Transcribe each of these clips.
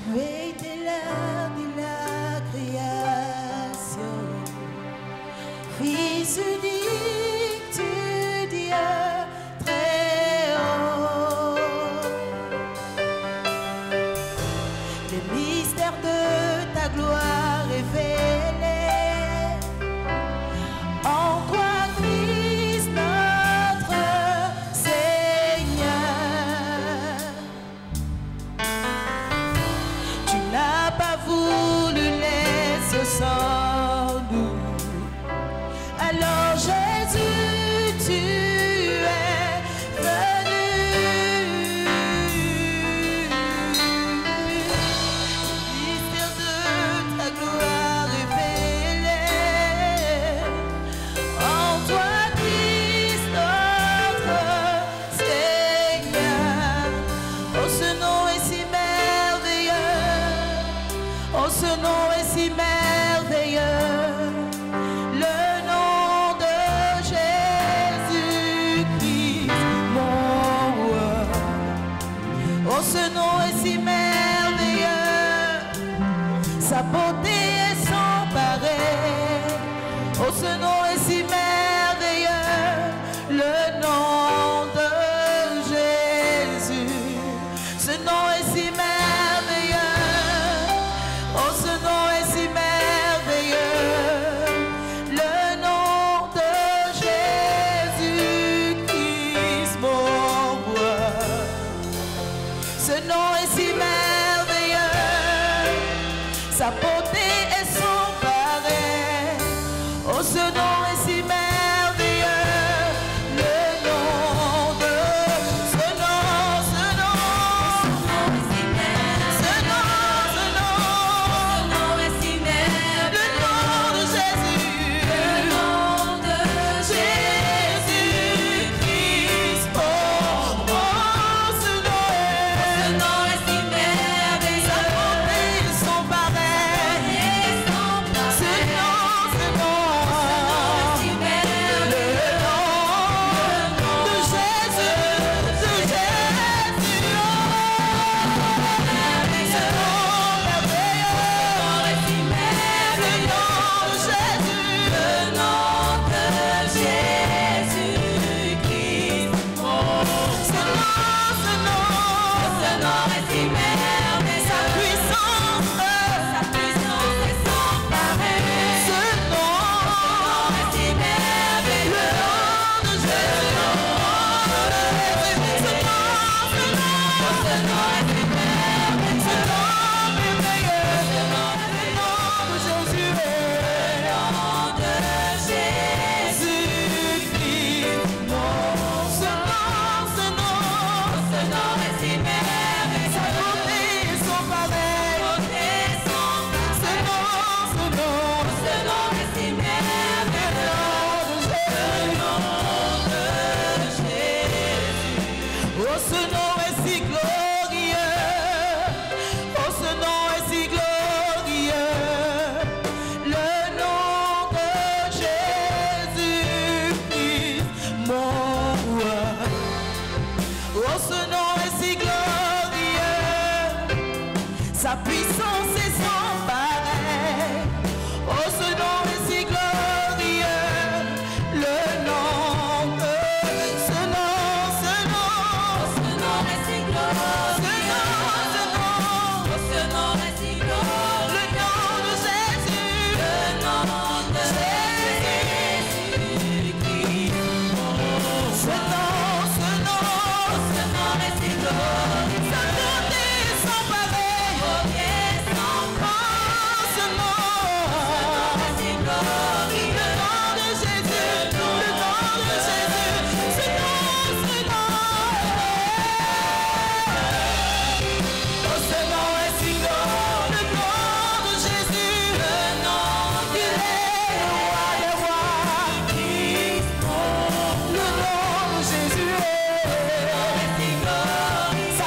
veille de la création, Fils unique du Dieu très haut, le mystère de ta gloire révélé, en toi Christ notre Seigneur. Tu n'as pas voulu laisser sans nous. Alors Jésus, tu es venu. Mystère de ta gloire révélé, en toi Christ notre Seigneur. Oh, ce nom est si merveilleux, oh, ce nom est si merveilleux. Oh, ce nom est si merveilleux, sa beauté est sans pareil. Oh, ce nom est si merveilleux, le nom de Jésus. Ce nom est si merveilleux, oh, ce nom est si merveilleux, le nom de Jésus-Christ, mon roi. Ce nom est si merveilleux, sa beauté est sans pareil. Oh, ce nom est si merveilleux, le nom de ce nom, ce nom est si merveilleux, ce nom est si merveilleux, le nom de Jésus, le nom de Jésus-Christ. Oh, oh, ce nom est si merveilleux, sa beauté est sans pareil. Ce nom est si merveilleux, le nom de Jésus, de Jésus. Ce nom merveilleux est si merveilleux, le nom de Jésus, le nom de Jésus-Christ. Ce nom est si merveilleux, sa puissance est sans pareil. Ce nom est si merveilleux, le nom de Jésus. Ce nom est si merveilleux, ce nom merveilleux, le nom de Jésus, le nom de Jésus-Christ. Ce nom est si merveilleux, sa beauté est sans pareil. Ce nom est si merveilleux, le nom de Jésus. Oh, ce nom est si glorieux, oh, ce nom est si glorieux, le nom de Jésus-Christ, mon roi. Oh, ce nom est si glorieux, sa puissance est sans pareil. Oh, ce nom est si glorieux, le nom de ce nom est si glorieux, ce nom est si glorieux, le nom de Jésus, le nom de Jésus-Christ. Ce nom est si glorieux, sa beauté est sans pareil. Oh, ce nom est si glorieux, le nom de Jésus, le nom de Jésus. Ce nom. Oh, ce nom est si glorieux, le nom de Jésus, le nom il est le roi des rois. Le nom de Jésus, sa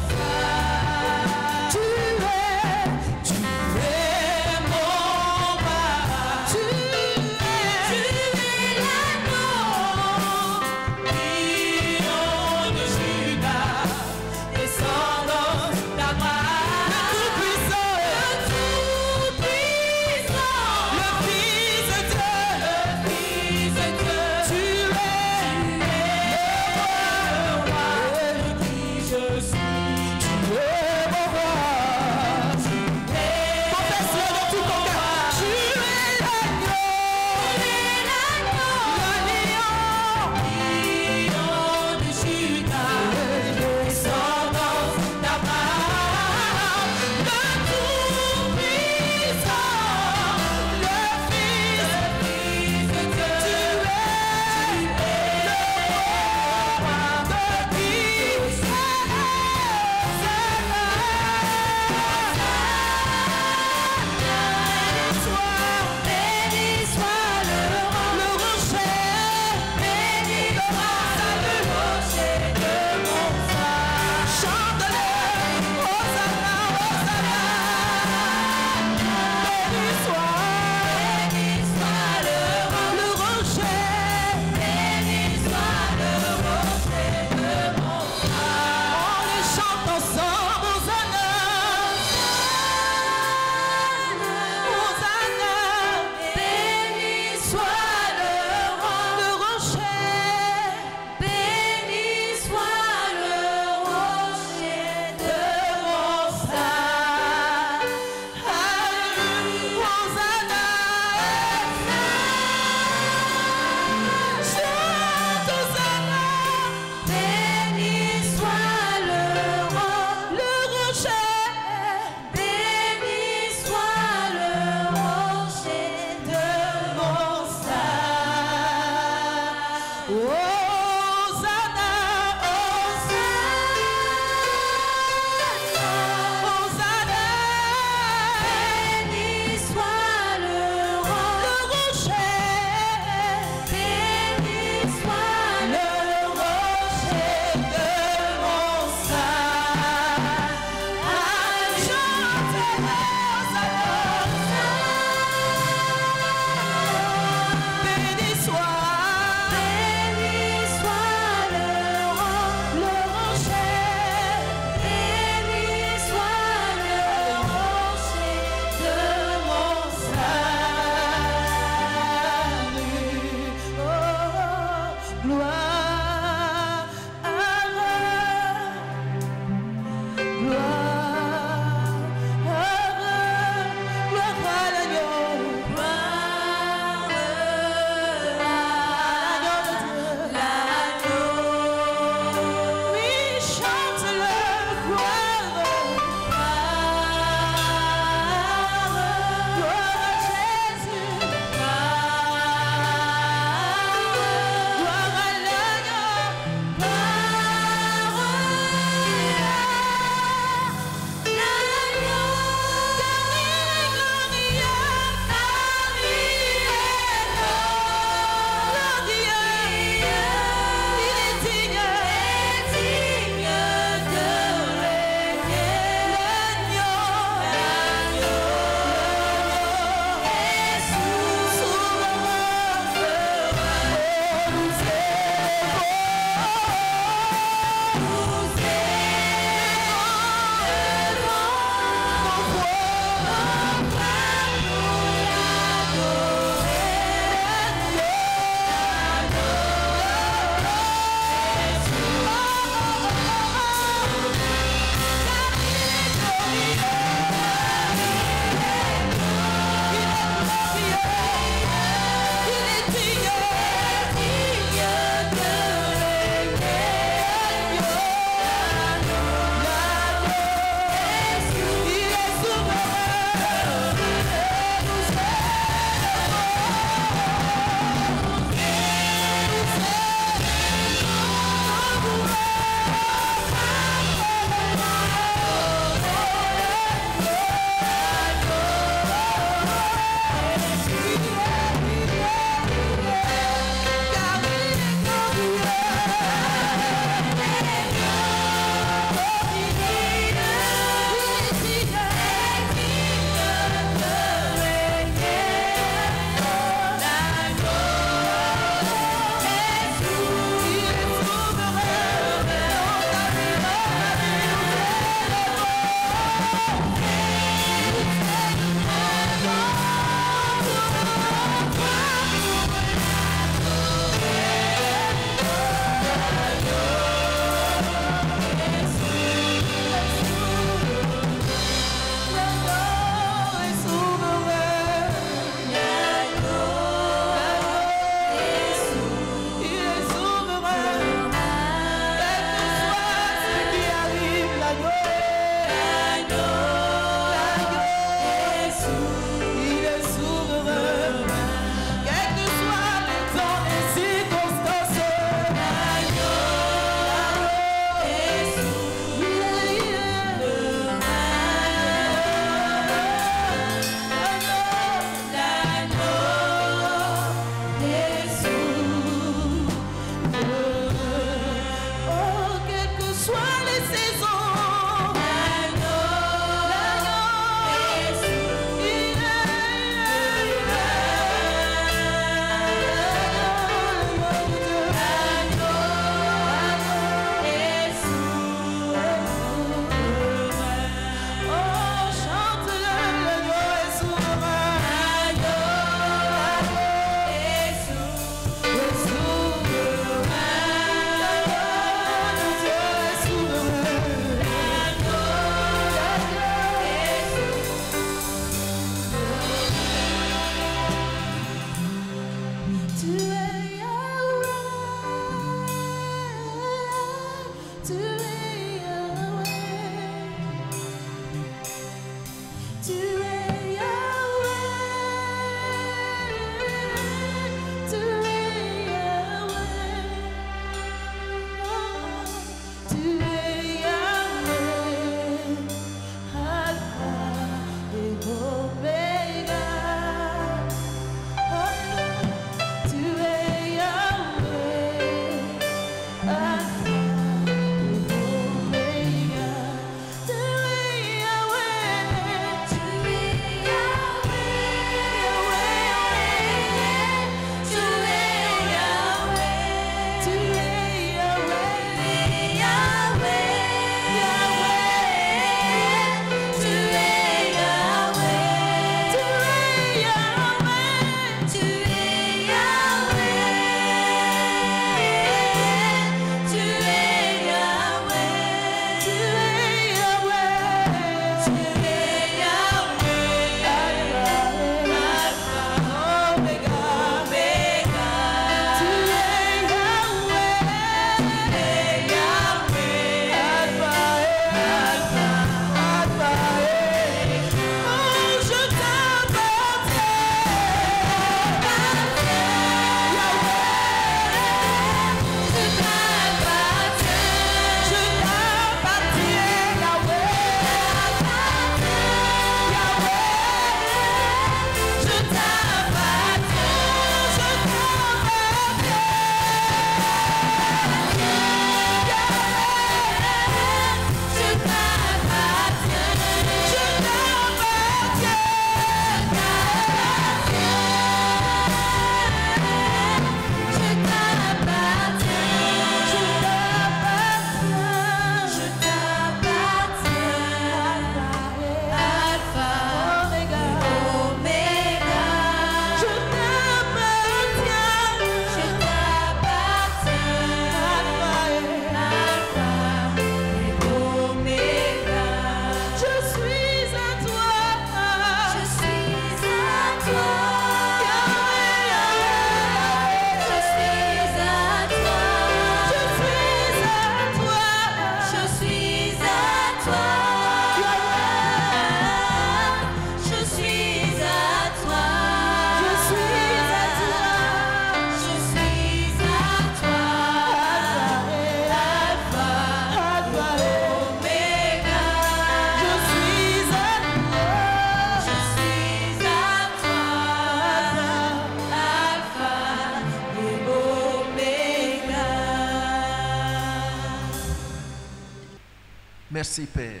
Merci Père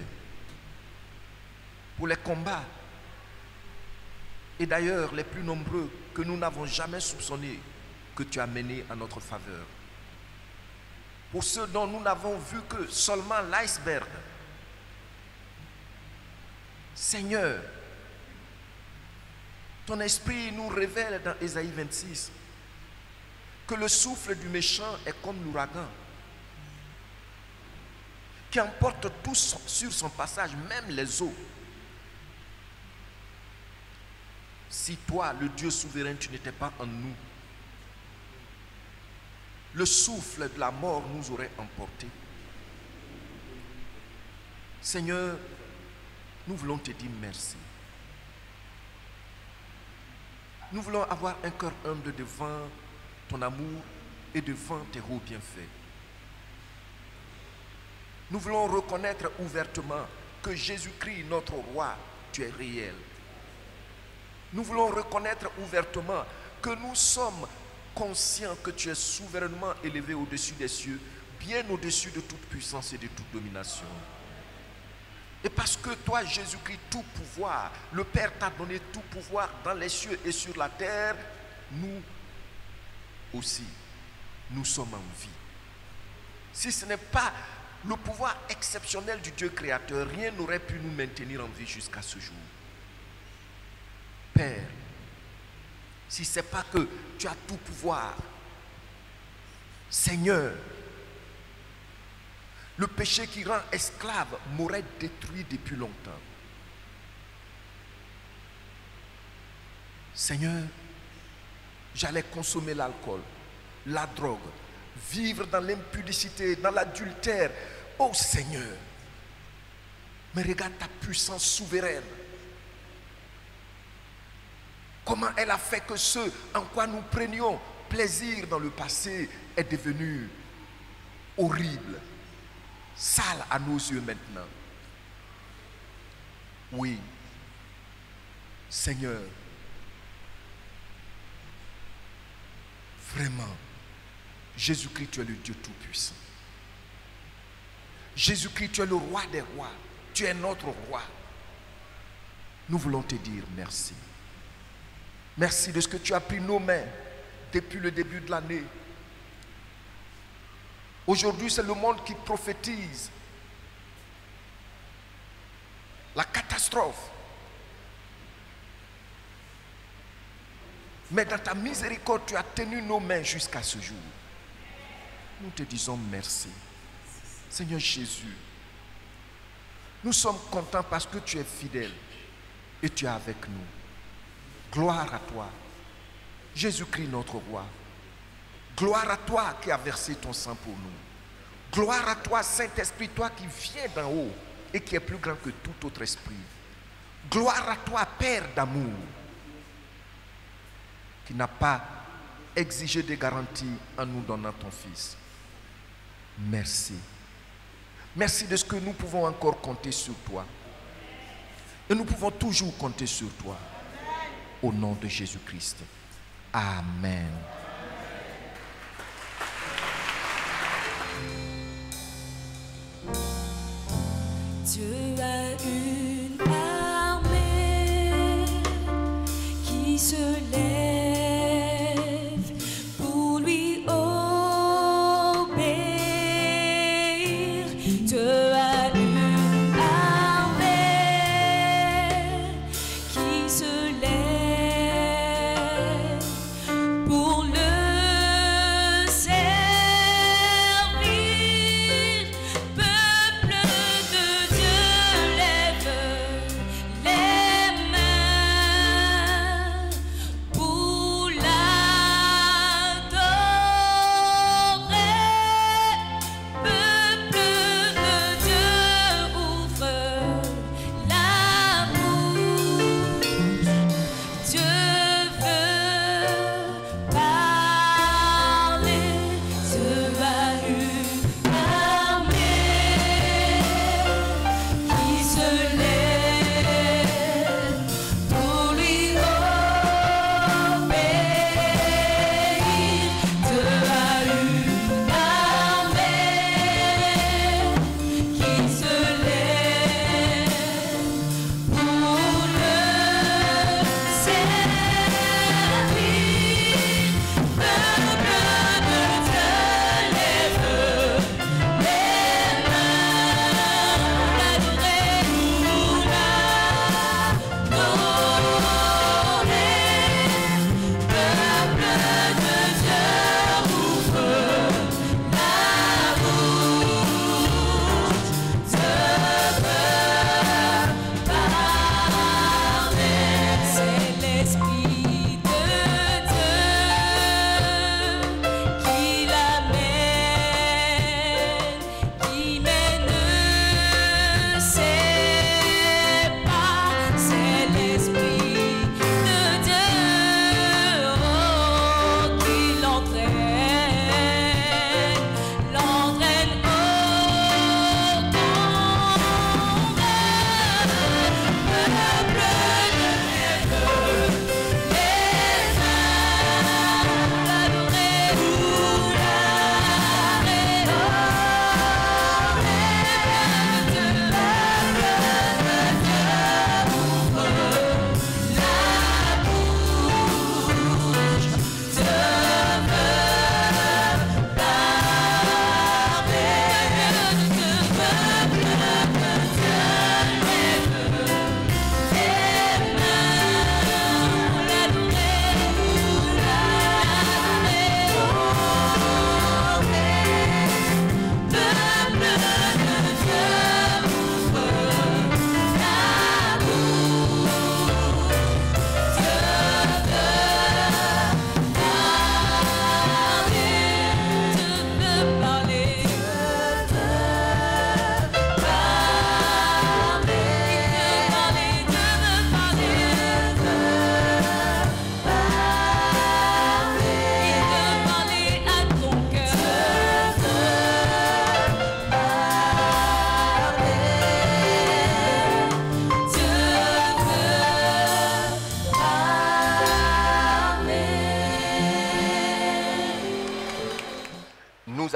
pour les combats et d'ailleurs les plus nombreux que nous n'avons jamais soupçonnés que tu as menés en notre faveur. Pour ceux dont nous n'avons vu que seulement l'iceberg. Seigneur, ton esprit nous révèle dans Ésaïe 26 que le souffle du méchant est comme l'ouragan qui emporte tout sur son passage, même les eaux. Si toi, le Dieu souverain, tu n'étais pas en nous, le souffle de la mort nous aurait emportés. Seigneur, nous voulons te dire merci. Nous voulons avoir un cœur humble devant ton amour et devant tes hauts bienfaits. Nous voulons reconnaître ouvertement que Jésus-Christ, notre roi, tu es réel. Nous voulons reconnaître ouvertement que nous sommes conscients que tu es souverainement élevé au-dessus des cieux, bien au-dessus de toute puissance et de toute domination. Et parce que toi, Jésus-Christ, tout pouvoir, le Père t'a donné tout pouvoir dans les cieux et sur la terre, nous aussi, nous sommes en vie. Si ce n'est pas le pouvoir exceptionnel du Dieu créateur, rien n'aurait pu nous maintenir en vie jusqu'à ce jour. Père, si ce n'est pas que tu as tout pouvoir, Seigneur, le péché qui rend esclave m'aurait détruit depuis longtemps. Seigneur, j'allais consommer l'alcool, la drogue, vivre dans l'impudicité, dans l'adultère. Oh Seigneur, mais regarde ta puissance souveraine. Comment elle a fait que ce en quoi nous prenions plaisir dans le passé est devenu horrible, sale à nos yeux maintenant. Oui, Seigneur, vraiment, Jésus-Christ, tu es le Dieu Tout-Puissant. Jésus-Christ, tu es le roi des rois. Tu es notre roi. Nous voulons te dire merci. Merci de ce que tu as pris nos mains depuis le début de l'année. Aujourd'hui, c'est le monde qui prophétise la catastrophe. Mais dans ta miséricorde, tu as tenu nos mains jusqu'à ce jour. Nous te disons merci. Seigneur Jésus, nous sommes contents parce que tu es fidèle et tu es avec nous. Gloire à toi, Jésus-Christ notre roi. Gloire à toi qui as versé ton sang pour nous. Gloire à toi, Saint-Esprit, toi qui viens d'en haut et qui est plus grand que tout autre esprit. Gloire à toi, Père d'amour, qui n'a pas exigé des garanties en nous donnant ton Fils. Merci. Merci de ce que nous pouvons encore compter sur toi. Et nous pouvons toujours compter sur toi. Au nom de Jésus-Christ. Amen. Dieu a une armée qui se lève pour lui obéir. Dieu a une armée qui se lève pour le servir. Peuple de Dieu, lève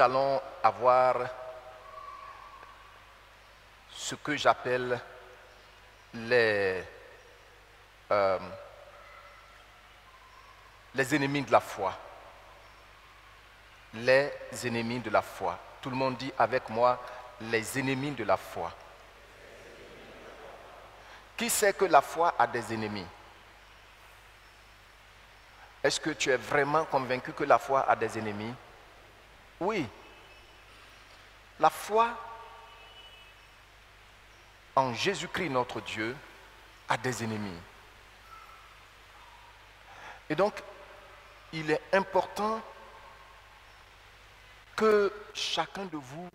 nous allons avoir ce que j'appelle les ennemis de la foi. Les ennemis de la foi. Tout le monde dit avec moi, les ennemis de la foi. Qui sait que la foi a des ennemis? Est-ce que tu es vraiment convaincu que la foi a des ennemis? Oui. La foi en Jésus-Christ notre Dieu a des ennemis. Et donc, il est important que chacun de vous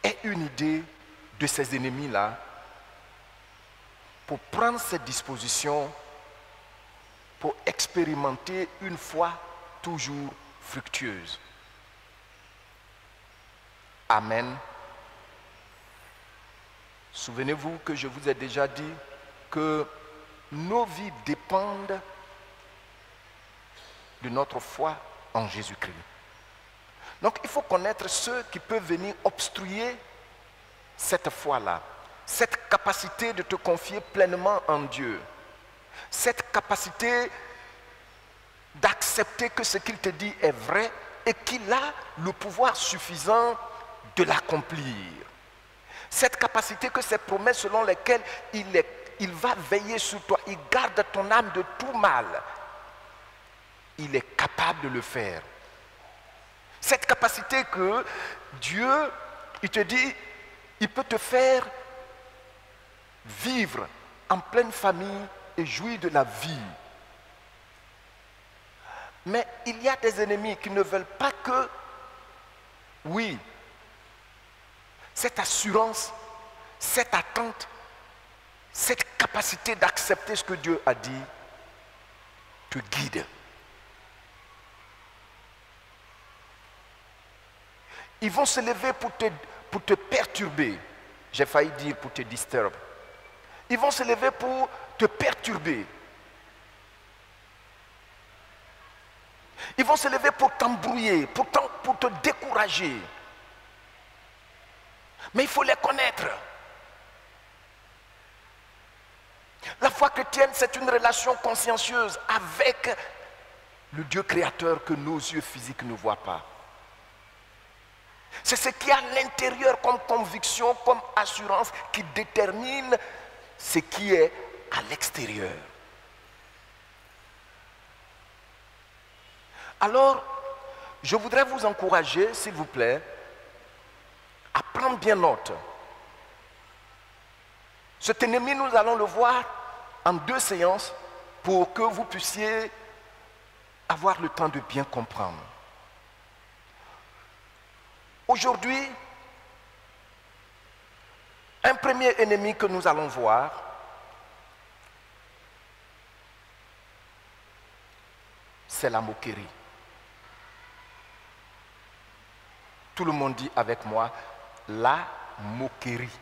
ait une idée de ces ennemis-là pour prendre ses dispositions pour expérimenter une foi toujours fructueuse. Amen. Souvenez-vous que je vous ai déjà dit que nos vies dépendent de notre foi en Jésus-Christ. Donc il faut connaître ceux qui peuvent venir obstruer cette foi-là, cette capacité de te confier pleinement en Dieu, cette capacité d'accepter que ce qu'il te dit est vrai et qu'il a le pouvoir suffisant de l'accomplir. Cette capacité que ces promesses selon lesquelles il va veiller sur toi, il garde ton âme de tout mal. Il est capable de le faire. Cette capacité que Dieu, il te dit, il peut te faire vivre en pleine famille et jouir de la vie. Mais il y a des ennemis qui ne veulent pas que, oui, cette assurance, cette attente, cette capacité d'accepter ce que Dieu a dit, te guide. Ils vont se lever pour te perturber. J'ai failli dire pour te disturber. Ils vont se lever pour te perturber. Ils vont se lever pour t'embrouiller, pour te décourager. Mais il faut les connaître. La foi chrétienne, c'est une relation consciencieuse avec le Dieu créateur que nos yeux physiques ne voient pas. C'est ce qui est à l'intérieur comme conviction, comme assurance qui détermine ce qui est à l'extérieur. Alors, je voudrais vous encourager, s'il vous plaît, à prendre bien note. Cet ennemi, nous allons le voir en 2 séances pour que vous puissiez avoir le temps de bien comprendre. Aujourd'hui, un premier ennemi que nous allons voir, c'est la moquerie. Tout le monde dit avec moi, la moquerie.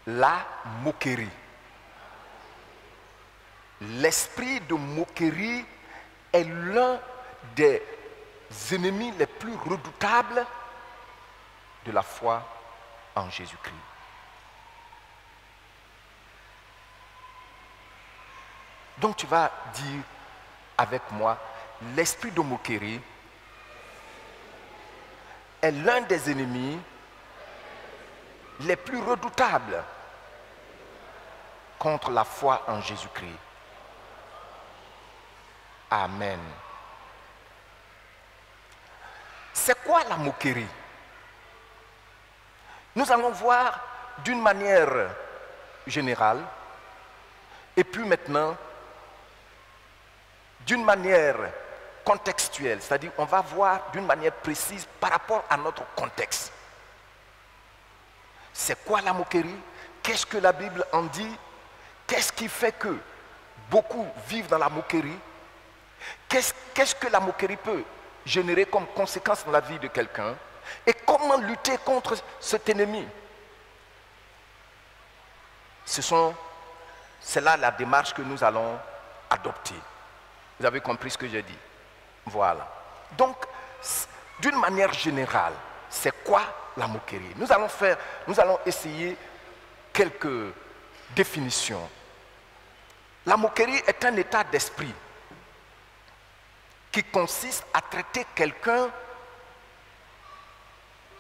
La moquerie. L'esprit de moquerie est l'un des ennemis les plus redoutables de la foi en Jésus-Christ. Donc tu vas dire avec moi, l'esprit de moquerie est l'un des ennemis les plus redoutables contre la foi en Jésus-Christ. Amen. C'est quoi la moquerie? Nous allons voir d'une manière générale et puis maintenant d'une manière contextuelle, c'est-à-dire on va voir d'une manière précise par rapport à notre contexte. C'est quoi la moquerie? Qu'est-ce que la Bible en dit? Qu'est-ce qui fait que beaucoup vivent dans la moquerie? Qu'est-ce que la moquerie peut générer comme conséquence dans la vie de quelqu'un? Et comment lutter contre cet ennemi? C'est là la démarche que nous allons adopter. Vous avez compris ce que j'ai dit? Voilà. Donc, d'une manière générale, c'est quoi la moquerie? Nous allons essayer quelques définitions. La moquerie est un état d'esprit qui consiste à traiter quelqu'un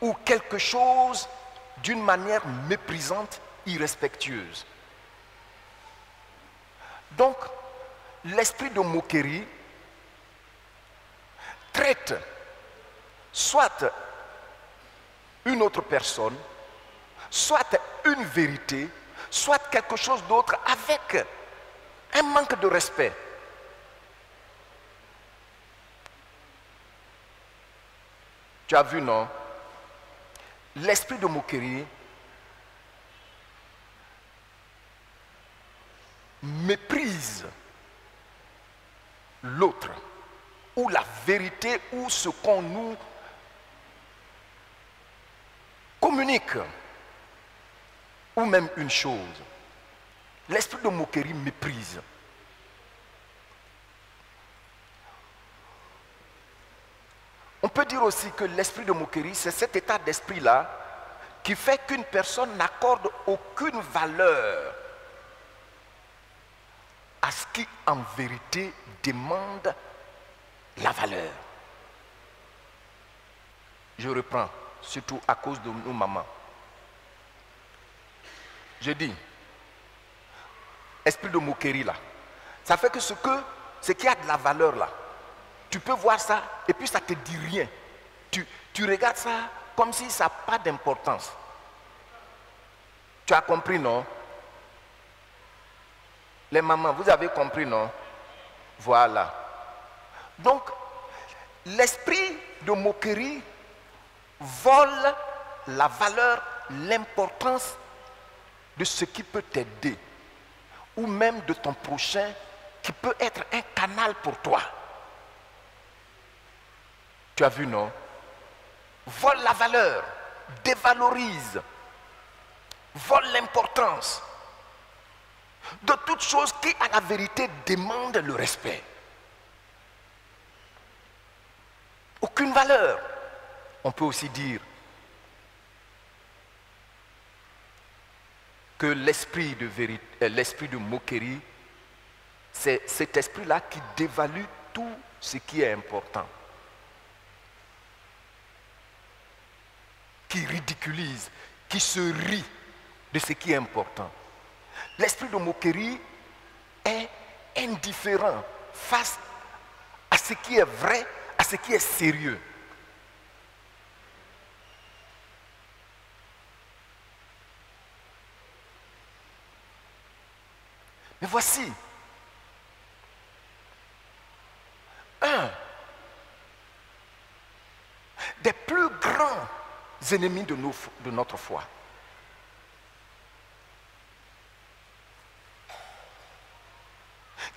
ou quelque chose d'une manière méprisante, irrespectueuse. Donc, l'esprit de moquerie traite soit une autre personne, soit une vérité, soit quelque chose d'autre avec un manque de respect. Tu as vu, non? L'esprit de moquerie méprise l'autre, ou la vérité, ou ce qu'on nous communique, ou même une chose. L'esprit de moquerie méprise. On peut dire aussi que l'esprit de moquerie, c'est cet état d'esprit-là qui fait qu'une personne n'accorde aucune valeur à ce qui en vérité demande la valeur. Je reprends, surtout à cause de nos mamans. Je dis, esprit de moquerie là, ça fait que ce qui a de la valeur là, tu peux voir ça et puis ça ne te dit rien. Tu regardes ça comme si ça n'a pas d'importance. Tu as compris, non? Les mamans, vous avez compris, non? Voilà. Donc, l'esprit de moquerie vole la valeur, l'importance de ce qui peut t'aider, ou même de ton prochain qui peut être un canal pour toi. Tu as vu, non? Vole la valeur, dévalorise, vole l'importance de toute chose qui, à la vérité, demande le respect. Aucune valeur. On peut aussi dire que l'esprit de moquerie, c'est cet esprit-là qui dévalue tout ce qui est important, qui ridiculise, qui se rit de ce qui est important. L'esprit de moquerie est indifférent face à ce qui est vrai, à ce qui est sérieux. Mais voici un des plus grands ennemis de notre foi.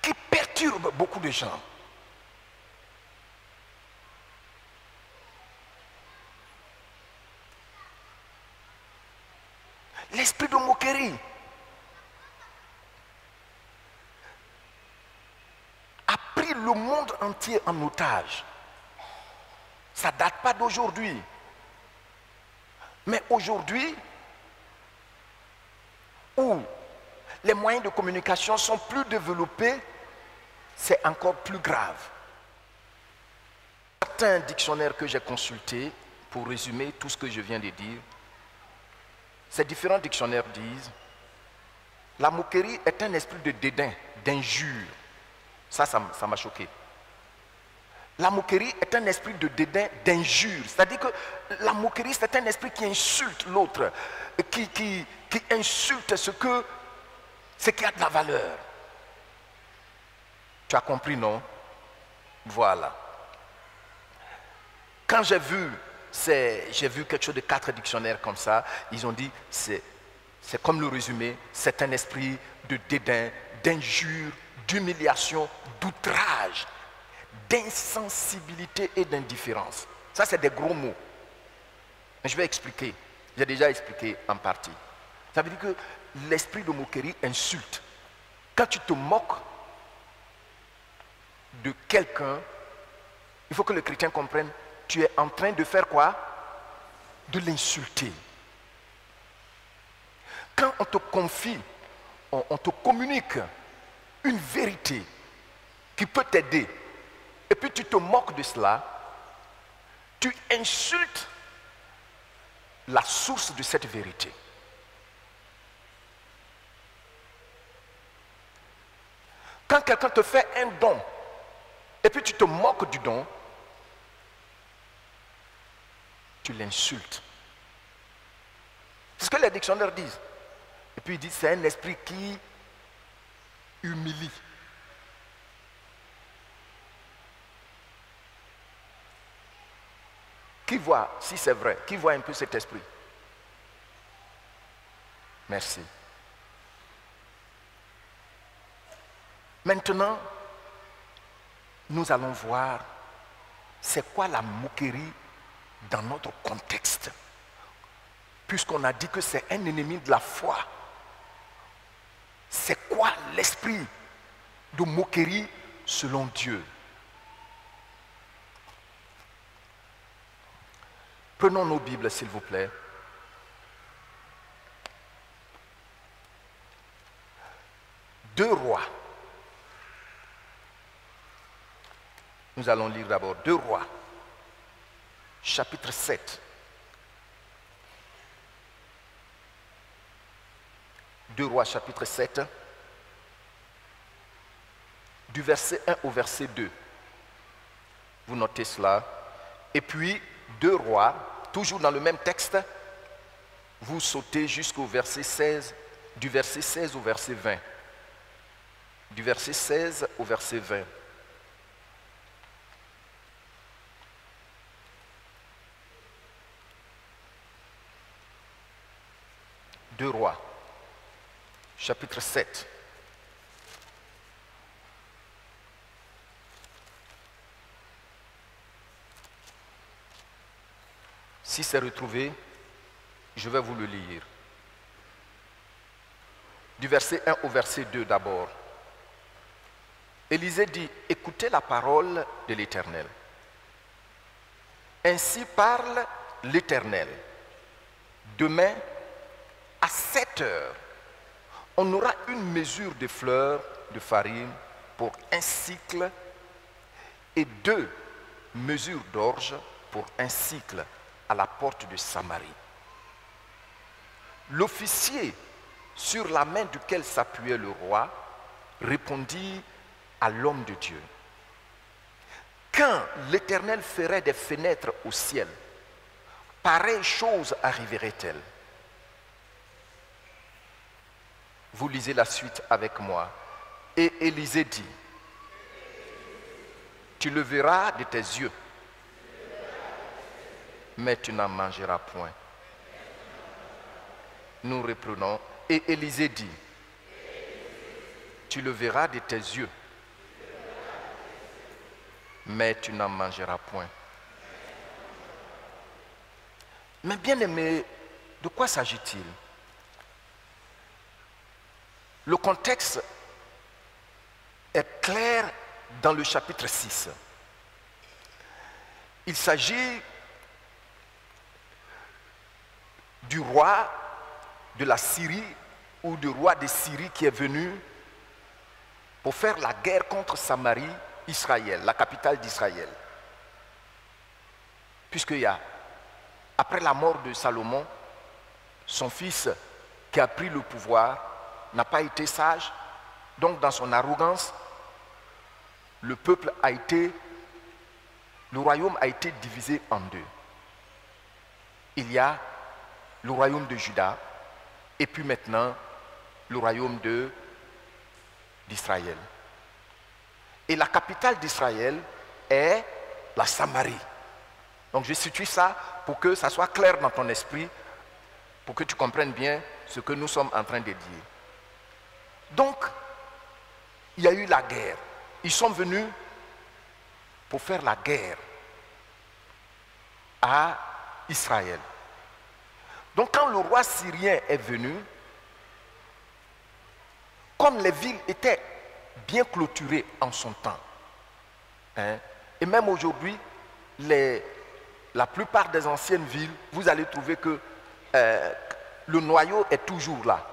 Qui perturbe beaucoup de gens. L'esprit de moquerie a pris le monde entier en otage. Ça ne date pas d'aujourd'hui. Mais aujourd'hui, où les moyens de communication sont plus développés, c'est encore plus grave. Certains dictionnaires que j'ai consultés, pour résumer tout ce que je viens de dire, ces différents dictionnaires disent: la moquerie est un esprit de dédain, d'injure. Ça m'a choqué. La moquerie est un esprit de dédain, d'injure. C'est-à-dire que la moquerie, c'est un esprit qui insulte l'autre, qui insulte ce qui a de la valeur. Tu as compris, non? Voilà. Quand j'ai vu quelque chose de 4 dictionnaires comme ça, ils ont dit, c'est comme le résumé, c'est un esprit de dédain, d'injure, d'humiliation, d'outrage, d'insensibilité et d'indifférence. Ça, c'est des gros mots. Mais je vais expliquer. J'ai déjà expliqué en partie. Ça veut dire que l'esprit de moquerie insulte. Quand tu te moques de quelqu'un, Il faut que le chrétien comprenne, tu es en train de faire quoi? De l'insulter. Quand on te confie, on te communique une vérité qui peut t'aider, et puis tu te moques de cela, tu insultes la source de cette vérité. Quand quelqu'un te fait un don, et puis tu te moques du don, tu l'insultes. C'est ce que les dictionnaires disent. Et puis ils disent, c'est un esprit qui humilie. Qui voit, si c'est vrai, qui voit un peu cet esprit? Merci. Maintenant, nous allons voir c'est quoi la moquerie dans notre contexte. Puisqu'on a dit que c'est un ennemi de la foi. C'est quoi l'esprit de moquerie selon Dieu? Prenons nos Bibles, s'il vous plaît. Deux rois. Nous allons lire d'abord Deux rois, chapitre 7. Deux rois, chapitre 7, du verset 1 au verset 2. Vous notez cela. Et puis, Deux rois, toujours dans le même texte, vous sautez jusqu'au verset 16, du verset 16 au verset 20. Du verset 16 au verset 20. Deux rois, chapitre 7. Si c'est retrouvé, je vais vous le lire. Du verset 1 au verset 2 d'abord. Élisée dit, écoutez la parole de l'Éternel. Ainsi parle l'Éternel. Demain, à 7 heures, on aura une mesure de fleurs de farine pour un cycle et 2 mesures d'orge pour un cycle à la porte de Samarie. L'officier sur la main duquel s'appuyait le roi répondit à l'homme de Dieu. Quand l'Éternel ferait des fenêtres au ciel, pareille chose arriverait-elle? Vous lisez la suite avec moi. Et Élisée dit, tu le verras de tes yeux, mais tu n'en mangeras point. Nous reprenons. Et Élisée dit, tu le verras de tes yeux, mais tu n'en mangeras point. Mais bien aimé, de quoi s'agit-il? Le contexte est clair dans le chapitre 6. Il s'agit du roi de la Syrie ou du roi de Syrie qui est venu pour faire la guerre contre Samarie, Israël, la capitale d'Israël. Puisqu'il y a, après la mort de Salomon, son fils qui a pris le pouvoir n'a pas été sage, donc dans son arrogance, le royaume a été divisé en deux. Il y a le royaume de Juda et puis maintenant le royaume d'Israël. Et la capitale d'Israël est la Samarie. Donc je situe ça pour que ça soit clair dans ton esprit, pour que tu comprennes bien ce que nous sommes en train de dire. Donc, il y a eu la guerre. Ils sont venus pour faire la guerre à Israël. Donc quand le roi syrien est venu, comme les villes étaient bien clôturées en son temps, Et même aujourd'hui, la plupart des anciennes villes, vous allez trouver que le noyau est toujours là.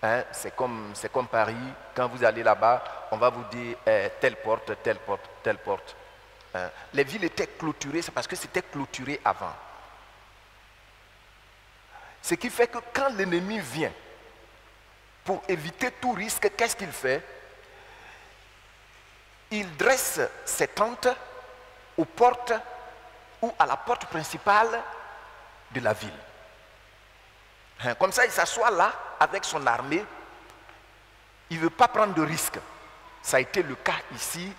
Hein, c'est comme Paris, quand vous allez là-bas, on va vous dire telle porte, telle porte, telle porte. Hein, les villes étaient clôturées, c'est parce que c'était clôturé avant. Ce qui fait que quand l'ennemi vient, pour éviter tout risque, qu'est-ce qu'il fait? Il dresse ses tentes aux portes ou à la porte principale de la ville. Comme ça, il s'assoit là avec son armée. Il ne veut pas prendre de risque. Ça a été le cas ici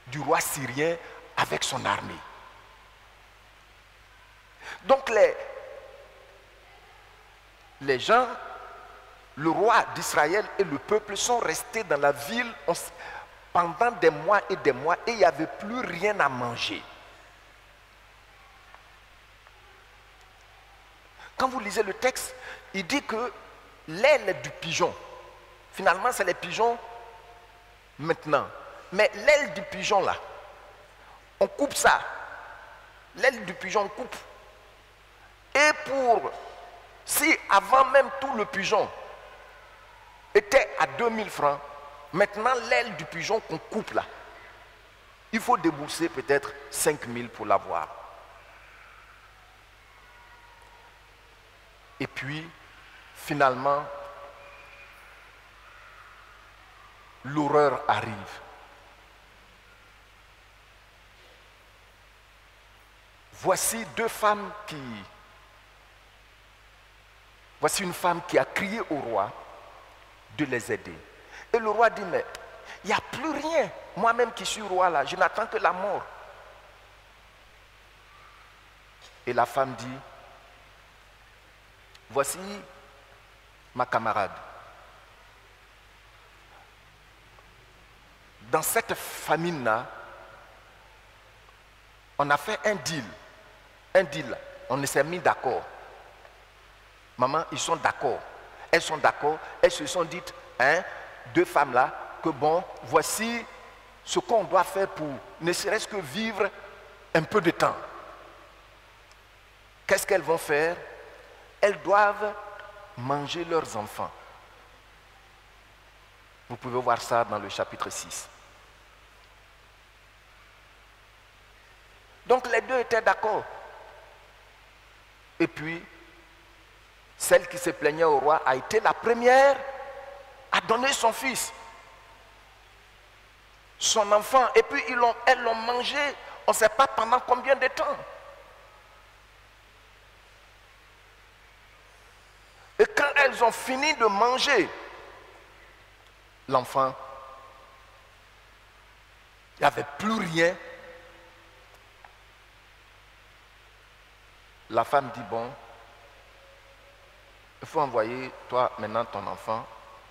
du roi syrien avec son armée. Donc les gens, le roi d'Israël et le peuple sont restés dans la ville pendant des mois et il n'y avait plus rien à manger. Quand vous lisez le texte, il dit que l'aile du pigeon, finalement c'est les pigeons maintenant, mais l'aile du pigeon là, on coupe ça, l'aile du pigeon on coupe, et si avant même tout le pigeon était à 2000 francs, maintenant l'aile du pigeon qu'on coupe là, il faut débourser peut-être 5000 pour l'avoir. Et puis, finalement, l'horreur arrive. Voici une femme qui a crié au roi de les aider. Et le roi dit, mais il n'y a plus rien. Moi-même qui suis roi là, je n'attends que la mort. Et la femme dit, voici ma camarade. Dans cette famine-là, on a fait un deal. On s'est mis d'accord. Maman, ils sont d'accord. Elles sont d'accord. Elles se sont dites, deux femmes-là, que bon, voici ce qu'on doit faire pour ne serait-ce que vivre un peu de temps. Qu'est-ce qu'elles vont faire? Elles doivent manger leurs enfants. Vous pouvez voir ça dans le chapitre 6. Donc les deux étaient d'accord. Et puis, celle qui se plaignait au roi a été la première à donner son fils, son enfant. Et puis elles l'ont mangé, on ne sait pas pendant combien de temps. Et quand elles ont fini de manger l'enfant, il n'y avait plus rien. La femme dit, bon, il faut envoyer toi maintenant ton enfant,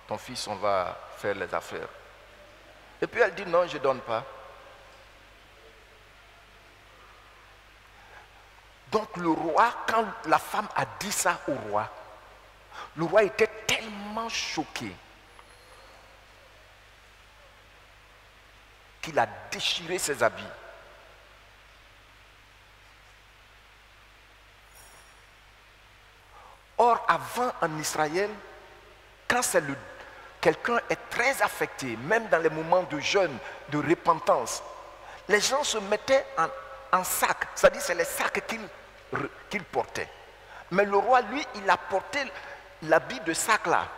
ton fils, on va faire les affaires. Et puis elle dit, non, je ne donne pas. Donc le roi, quand la femme a dit ça au roi, le roi était tellement choqué qu'il a déchiré ses habits. Or, avant en Israël, quand quelqu'un est très affecté, même dans les moments de jeûne, de repentance, les gens se mettaient en sac, c'est-à-dire c'est les sacs qu'il portait. Mais le roi, lui, il a porté l'habit de sac là,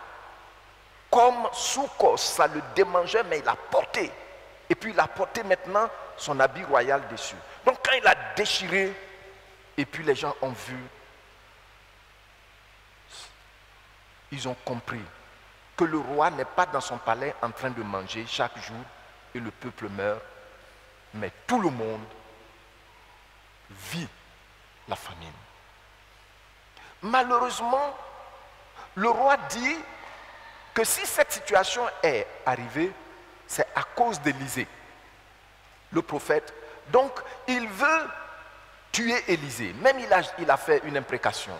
comme Soukos, ça le démangeait, mais il a porté. Et puis il a porté maintenant son habit royal dessus. Donc quand il a déchiré, et puis les gens ont vu, ils ont compris que le roi n'est pas dans son palais en train de manger chaque jour et le peuple meurt, mais tout le monde vit la famine. Malheureusement, le roi dit que si cette situation est arrivée, c'est à cause d'Élisée, le prophète. Donc, il veut tuer Élisée. Même il a fait une imprécation.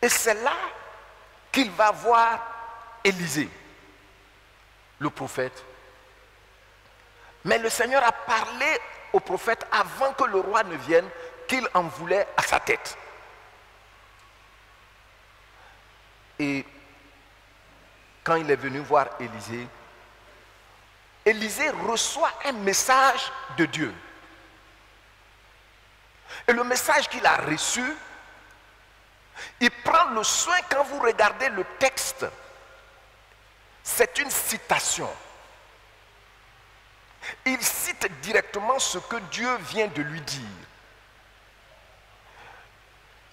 Et c'est là qu'il va voir Élisée. le prophète. Mais le Seigneur a parlé au prophète avant que le roi ne vienne, qu'il en voulait à sa tête. Et quand il est venu voir Élisée, Élisée reçoit un message de Dieu. Et le message qu'il a reçu, il prend le soin, quand vous regardez le texte, c'est une citation. Il cite directement ce que Dieu vient de lui dire.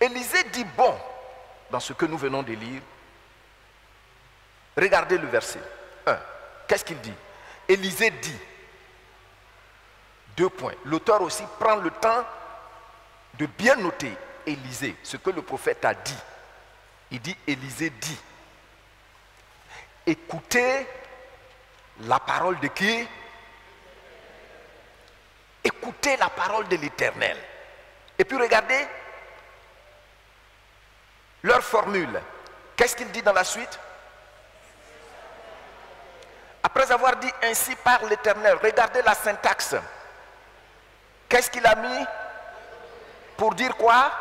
Élisée dit, bon, dans ce que nous venons de lire, regardez le verset 1. Qu'est-ce qu'il dit? Élisée dit, 2 points. L'auteur aussi prend le temps de bien noter Élisée, ce que le prophète a dit. Il dit, Élisée dit, écoutez la parole de qui? Écoutez la parole de l'Éternel. Et puis regardez leur formule. Qu'est-ce qu'il dit dans la suite? Après avoir dit ainsi par l'Éternel, regardez la syntaxe. Qu'est-ce qu'il a mis? Pour dire quoi?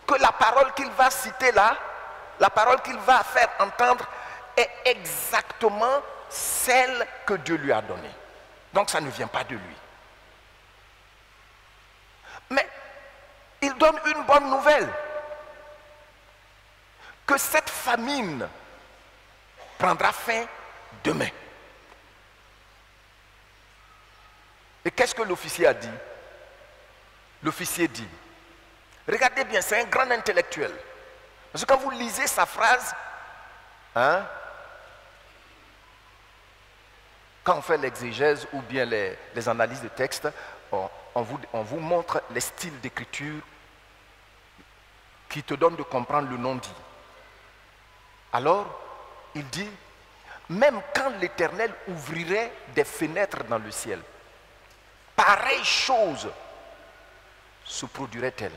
Que la parole qu'il va citer là, la parole qu'il va faire entendre est exactement celle que Dieu lui a donnée. Donc ça ne vient pas de lui. Mais il donne une bonne nouvelle. Que cette famine prendra fin demain. Et qu'est-ce que l'officier a dit? L'officier dit, regardez bien, c'est un grand intellectuel. Parce que quand vous lisez sa phrase, hein, quand on fait l'exégèse ou bien les analyses de texte, on vous montre les styles d'écriture qui te donnent de comprendre le non-dit. Alors, il dit, même quand l'Éternel ouvrirait des fenêtres dans le ciel, pareille chose se produirait-elle.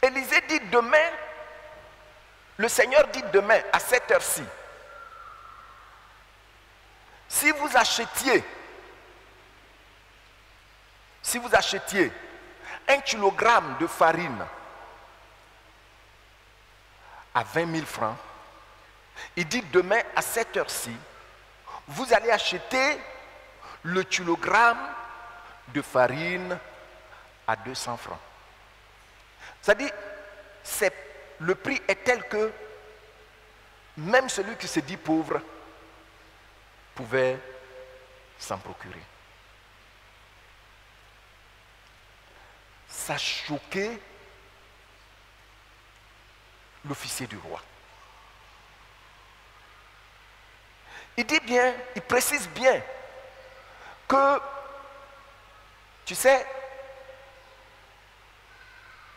Élisée dit demain, le Seigneur dit demain à cette heure-ci, si vous achetiez 1 kilogramme de farine à 20 000 francs, il dit demain à cette heure-ci, vous allez acheter le kilogramme de farine à 200 francs. C'est-à-dire, le prix est tel que même celui qui se dit pauvre pouvait s'en procurer. Ça choquait l'officier du roi. Il dit bien, il précise bien que, tu sais,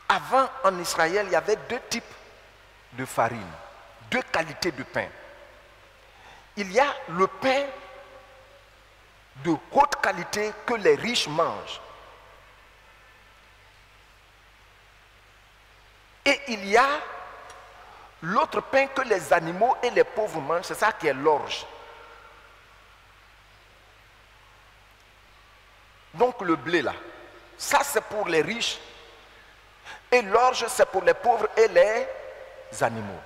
avant en Israël, il y avait 2 types de farine, 2 qualités de pain. Il y a le pain de haute qualité que les riches mangent. Et il y a l'autre pain que les animaux et les pauvres mangent, c'est ça qui est l'orge. Donc le blé là, ça c'est pour les riches. Et l'orge c'est pour les pauvres et les animaux.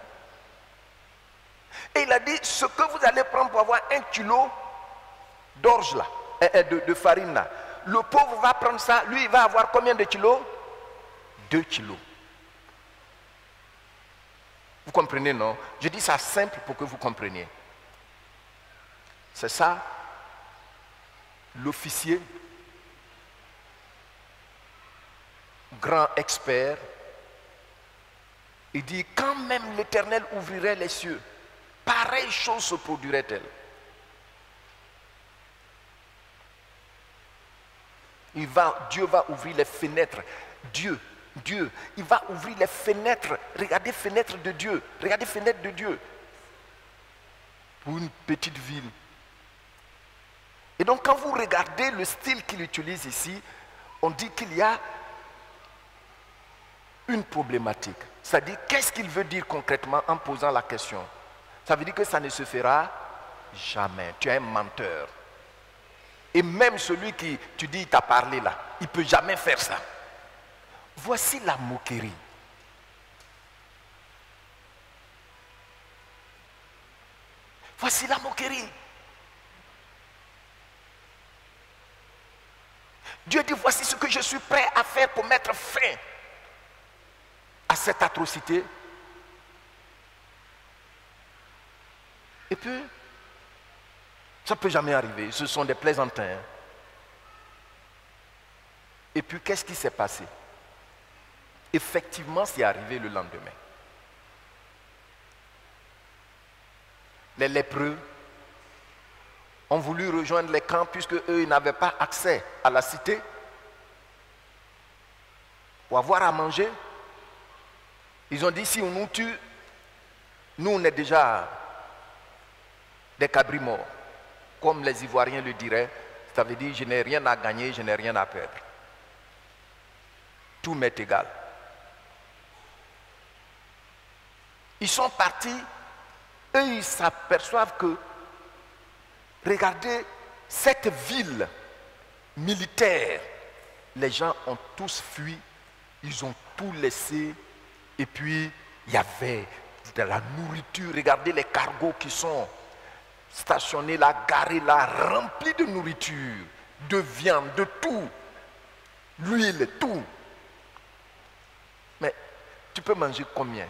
Et il a dit, ce que vous allez prendre pour avoir 1 kilo d'orge là, de farine là, le pauvre va prendre ça, lui il va avoir combien de kilos? 2 kilos. Vous comprenez, non? Je dis ça simple pour que vous compreniez. C'est ça, l'officier, grand expert, il dit, quand même l'Éternel ouvrirait les cieux, pareille chose se produirait-elle. Dieu va ouvrir les fenêtres. Dieu, il va ouvrir les fenêtres. Regardez fenêtres de Dieu. Regardez fenêtres de Dieu. Pour une petite ville. Et donc quand vous regardez le style qu'il utilise ici, on dit qu'il y a une problématique. C'est-à-dire, qu'est-ce qu'il veut dire concrètement en posant la question? Ça veut dire que ça ne se fera Jamais. Tu es un menteur. Et même celui qui, tu dis, il t'a parlé là, il ne peut jamais faire ça. Voici la moquerie. Voici la moquerie. Dieu dit, voici ce que je suis prêt à faire pour mettre fin à cette atrocité. Et puis, ça ne peut jamais arriver. Ce sont des plaisantins. Et puis, qu'est-ce qui s'est passé? Effectivement, c'est arrivé le lendemain. Les lépreux ont voulu rejoindre les camps puisque eux, ils n'avaient pas accès à la cité pour avoir à manger. Ils ont dit, si on nous tue, nous, on est déjà des cabris morts. Comme les Ivoiriens le diraient, ça veut dire, je n'ai rien à gagner, je n'ai rien à perdre. Tout m'est égal. Ils sont partis, et ils s'aperçoivent que, regardez, cette ville militaire, les gens ont tous fui, ils ont tout laissé, et puis il y avait de la nourriture. Regardez les cargos qui sont stationnés là, garés là, remplis de nourriture, de viande, de tout, l'huile, tout. Mais tu peux manger combien?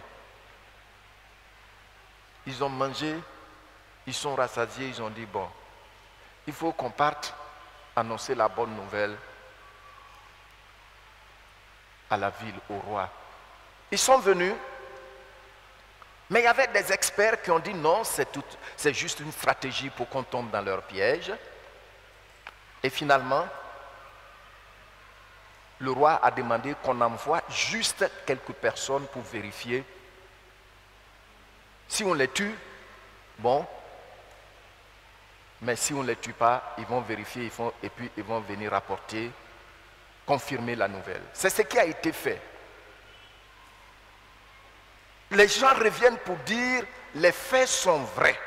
Ils ont mangé, ils sont rassasiés, ils ont dit, bon, il faut qu'on parte annoncer la bonne nouvelle à la ville, au roi. Ils sont venus, mais il y avait des experts qui ont dit non, c'est juste une stratégie pour qu'on tombe dans leur piège. Et finalement, le roi a demandé qu'on envoie juste quelques personnes pour vérifier. Si on les tue, bon, mais si on ne les tue pas, ils vont vérifier, et puis ils vont venir rapporter, confirmer la nouvelle. C'est ce qui a été fait. Les gens reviennent pour dire, les faits sont vrais.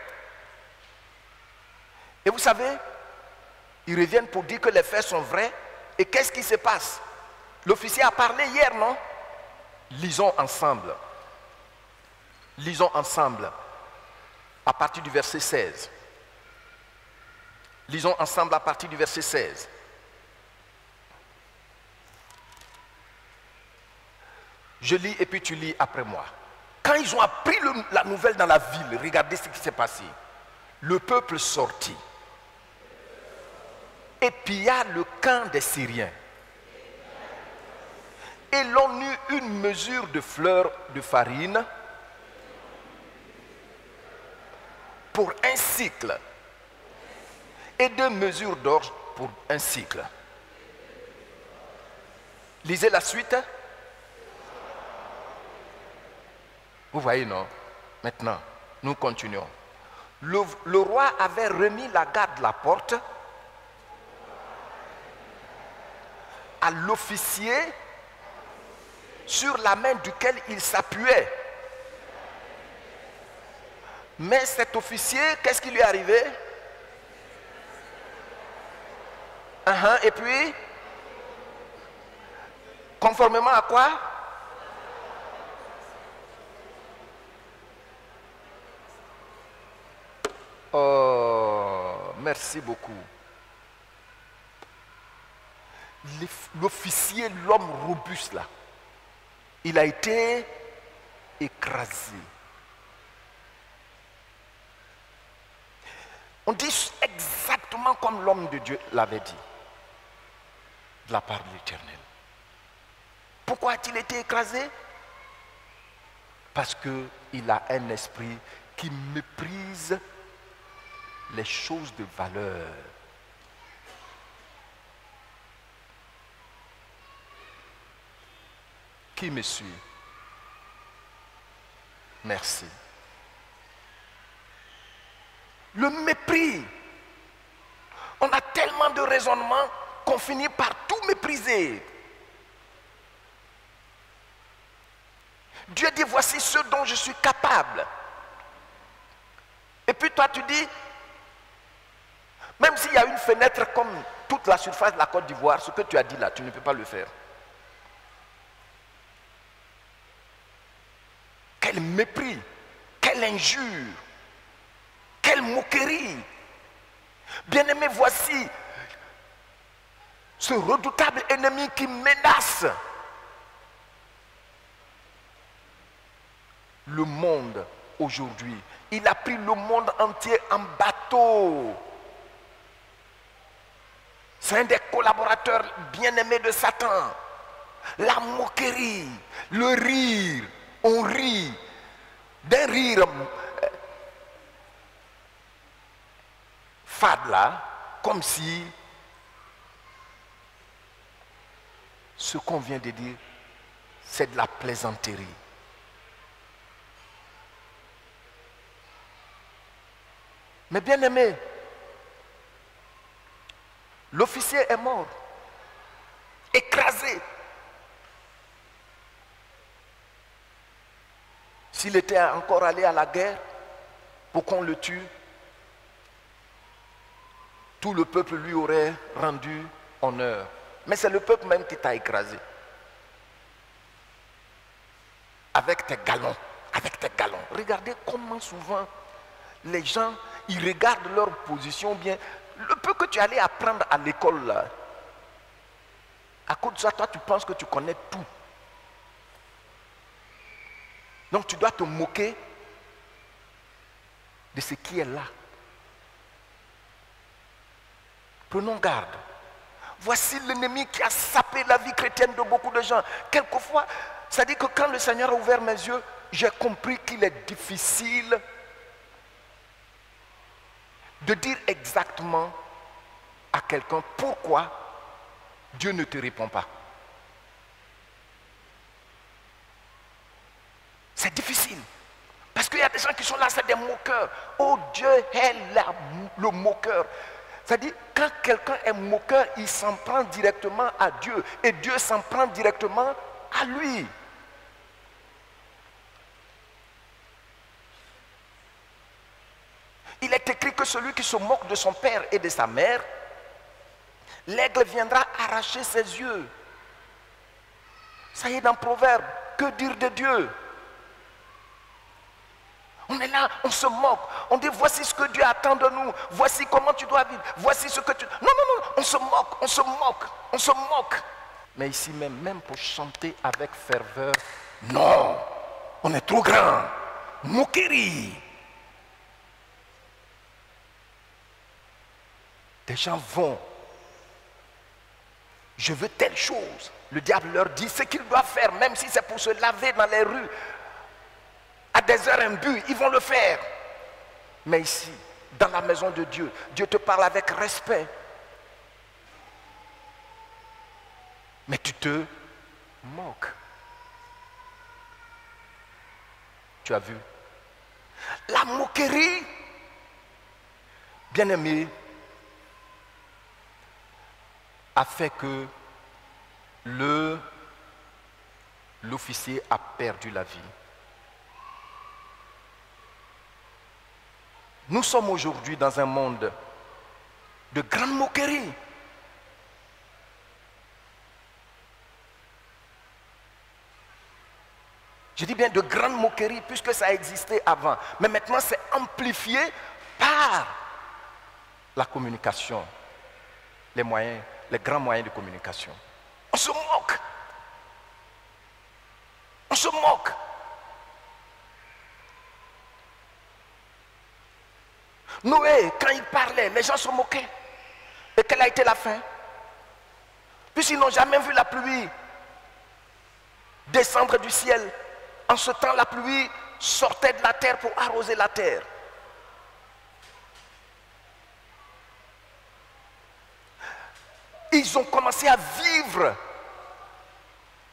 Et vous savez, ils reviennent pour dire que les faits sont vrais, et qu'est-ce qui se passe? L'officier a parlé hier, non? Lisons ensemble. Lisons ensemble, à partir du verset 16. Lisons ensemble à partir du verset 16. Je lis et puis tu lis après moi. Quand ils ont appris la nouvelle dans la ville, regardez ce qui s'est passé. Le peuple sortit et pilla le camp des Syriens. Et l'on eut une mesure de fleur de farine pour un cycle et 2 mesures d'orge pour un cycle. Lisez la suite. Vous voyez, non? Maintenant, nous continuons. Le roi avait remis la garde de la porte à l'officier sur la main duquel il s'appuyait. Mais cet officier, qu'est-ce qui lui est arrivé? Et puis, conformément à quoi? Oh, merci beaucoup. L'officier, l'homme robuste là, il a été écrasé. On dit exactement comme l'homme de Dieu l'avait dit, de la part de l'Éternel. Pourquoi a-t-il été écrasé? Parce qu'il a un esprit qui méprise les choses de valeur. Qui me suit? Merci. Le mépris. On a tellement de raisonnements qu'on finit par tout mépriser. Dieu dit, voici ce dont je suis capable. Et puis toi tu dis, Même s'il y a une fenêtre comme toute la surface de la Côte d'Ivoire, ce que tu as dit là, tu ne peux pas le faire. Quel mépris, quelle injure, quelle moquerie. Bien-aimés, voici ce redoutable ennemi qui menace le monde aujourd'hui. Il a pris le monde entier en bateau. C'est un des collaborateurs bien-aimés de Satan. La moquerie, le rire, on rit d'un rire fade là, comme si ce qu'on vient de dire, c'est de la plaisanterie. Mais bien aimé, l'officier est mort, écrasé. S'il était encore allé à la guerre pour qu'on le tue, tout le peuple lui aurait rendu honneur. Mais c'est le peuple même qui t'a écrasé. Avec tes galons, avec tes galons. Regardez comment souvent les gens, ils regardent leur position bien. Le peu que tu allais apprendre à l'école là, à cause de ça, toi tu penses que tu connais tout. Donc tu dois te moquer de ce qui est là. Prenons garde. Voici l'ennemi qui a sapé la vie chrétienne de beaucoup de gens. Quelquefois, ça dit que quand le Seigneur a ouvert mes yeux, j'ai compris qu'il est difficile de dire exactement à quelqu'un pourquoi Dieu ne te répond pas. C'est difficile. Parce qu'il y a des gens qui sont là, c'est des moqueurs. Oh, Dieu est le moqueur. C'est-à-dire, quand quelqu'un est moqueur, il s'en prend directement à Dieu. Et Dieu s'en prend directement à lui. Il est écrit que celui qui se moque de son père et de sa mère, l'aigle viendra arracher ses yeux. Ça y est dans Proverbe. Que dire de Dieu? On est là, on se moque. On dit voici ce que Dieu attend de nous. Voici comment tu dois vivre. Voici ce que tu... Non, non, non, on se moque, on se moque, on se moque. Mais ici même pour chanter avec ferveur, non, on est trop grand. Moquerie. Des gens vont. Je veux telle chose. Le diable leur dit ce qu'ils doivent faire, même si c'est pour se laver dans les rues. À des heures imbues, ils vont le faire. Mais ici, dans la maison de Dieu, Dieu te parle avec respect. Mais tu te moques. Tu as vu? La moquerie, bien aimé, a fait que l'officier a perdu la vie. Nous sommes aujourd'hui dans un monde de grande moquerie. Je dis bien de grande moquerie puisque ça existait avant. Mais maintenant c'est amplifié par la communication, les moyens, les grands moyens de communication. On se moque. On se moque. Noé, quand il parlait, les gens se moquaient. Et quelle a été la fin? Puisqu'ils n'ont jamais vu la pluie descendre du ciel. En ce temps, la pluie sortait de la terre pour arroser la terre. Ils ont commencé à vivre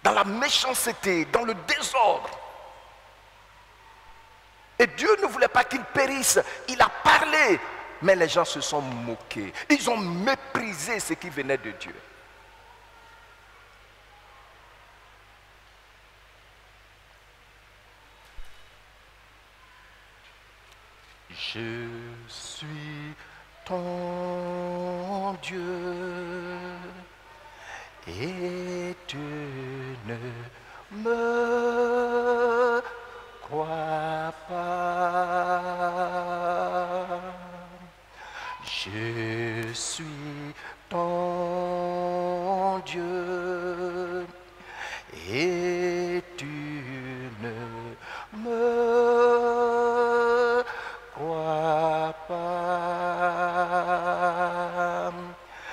dans la méchanceté, dans le désordre. Et Dieu ne voulait pas qu'ils périssent. Il a parlé, mais les gens se sont moqués. Ils ont méprisé ce qui venait de Dieu. Je suis ton Dieu et tu ne me crois pas. Je suis ton Dieu et tu ne me crois pas.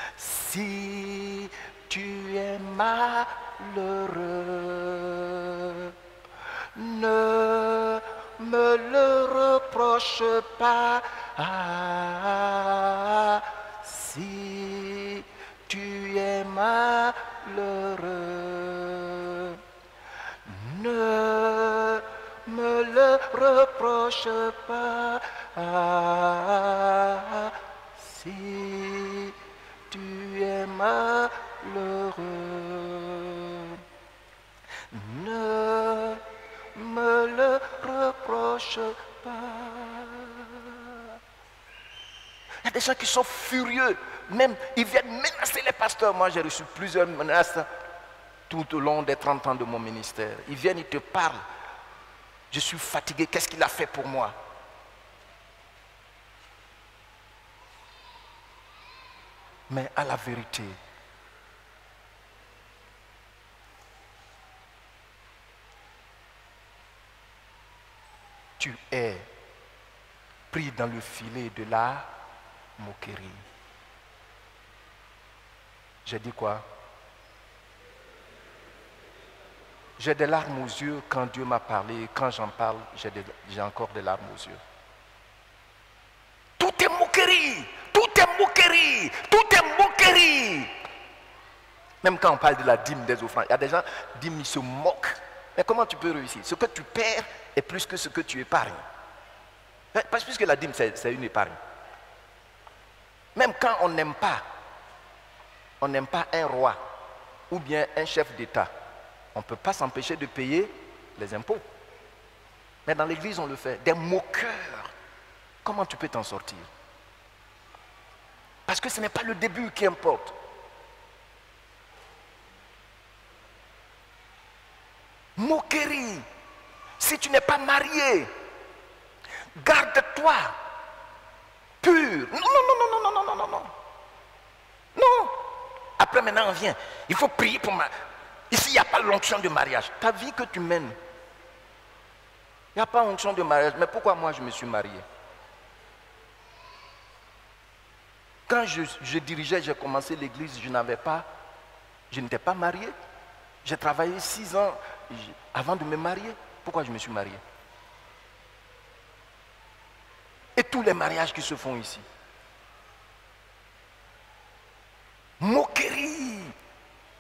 Si tu es malheureux, ne me le reproche pas. Si tu es malheureux, ne me le reproche pas. Si tu es malheureux, ne me le reproche pas. Il y a des gens qui sont furieux, même ils viennent menacer les pasteurs. Moi j'ai reçu plusieurs menaces tout au long des 30 ans de mon ministère. Ils viennent, ils te parlent. Je suis fatigué, qu'est-ce qu'il a fait pour moi? Mais à la vérité, tu es pris dans le filet de la moquerie. J'ai dit quoi? J'ai des larmes aux yeux quand Dieu m'a parlé. Quand j'en parle, j'ai encore des larmes aux yeux. Tout est moquerie. Tout est moquerie. Tout est moquerie. Même quand on parle de la dîme des offrandes, il y a des gens, dîme, ils se moquent. Mais comment tu peux réussir? Ce que tu perds est plus que ce que tu épargnes. Parce que la dîme, c'est une épargne. Même quand on n'aime pas un roi ou bien un chef d'État, on ne peut pas s'empêcher de payer les impôts. Mais dans l'église, on le fait. Des moqueurs. Comment tu peux t'en sortir? Parce que ce n'est pas le début qui importe. Moquerie. Si tu n'es pas marié, garde-toi pur. Non, non, non, non, non, non, non, non, non. Non. Après, maintenant, on vient. Il faut prier pour ma... Ici, il n'y a pas l'onction de mariage. Ta vie que tu mènes, il n'y a pas l'onction de mariage. Mais pourquoi moi, je me suis marié? Quand je dirigeais, j'ai commencé l'église, je n'étais pas marié. J'ai travaillé 6 ans avant de me marier. Pourquoi je me suis marié? Et tous les mariages qui se font ici. Moquerie.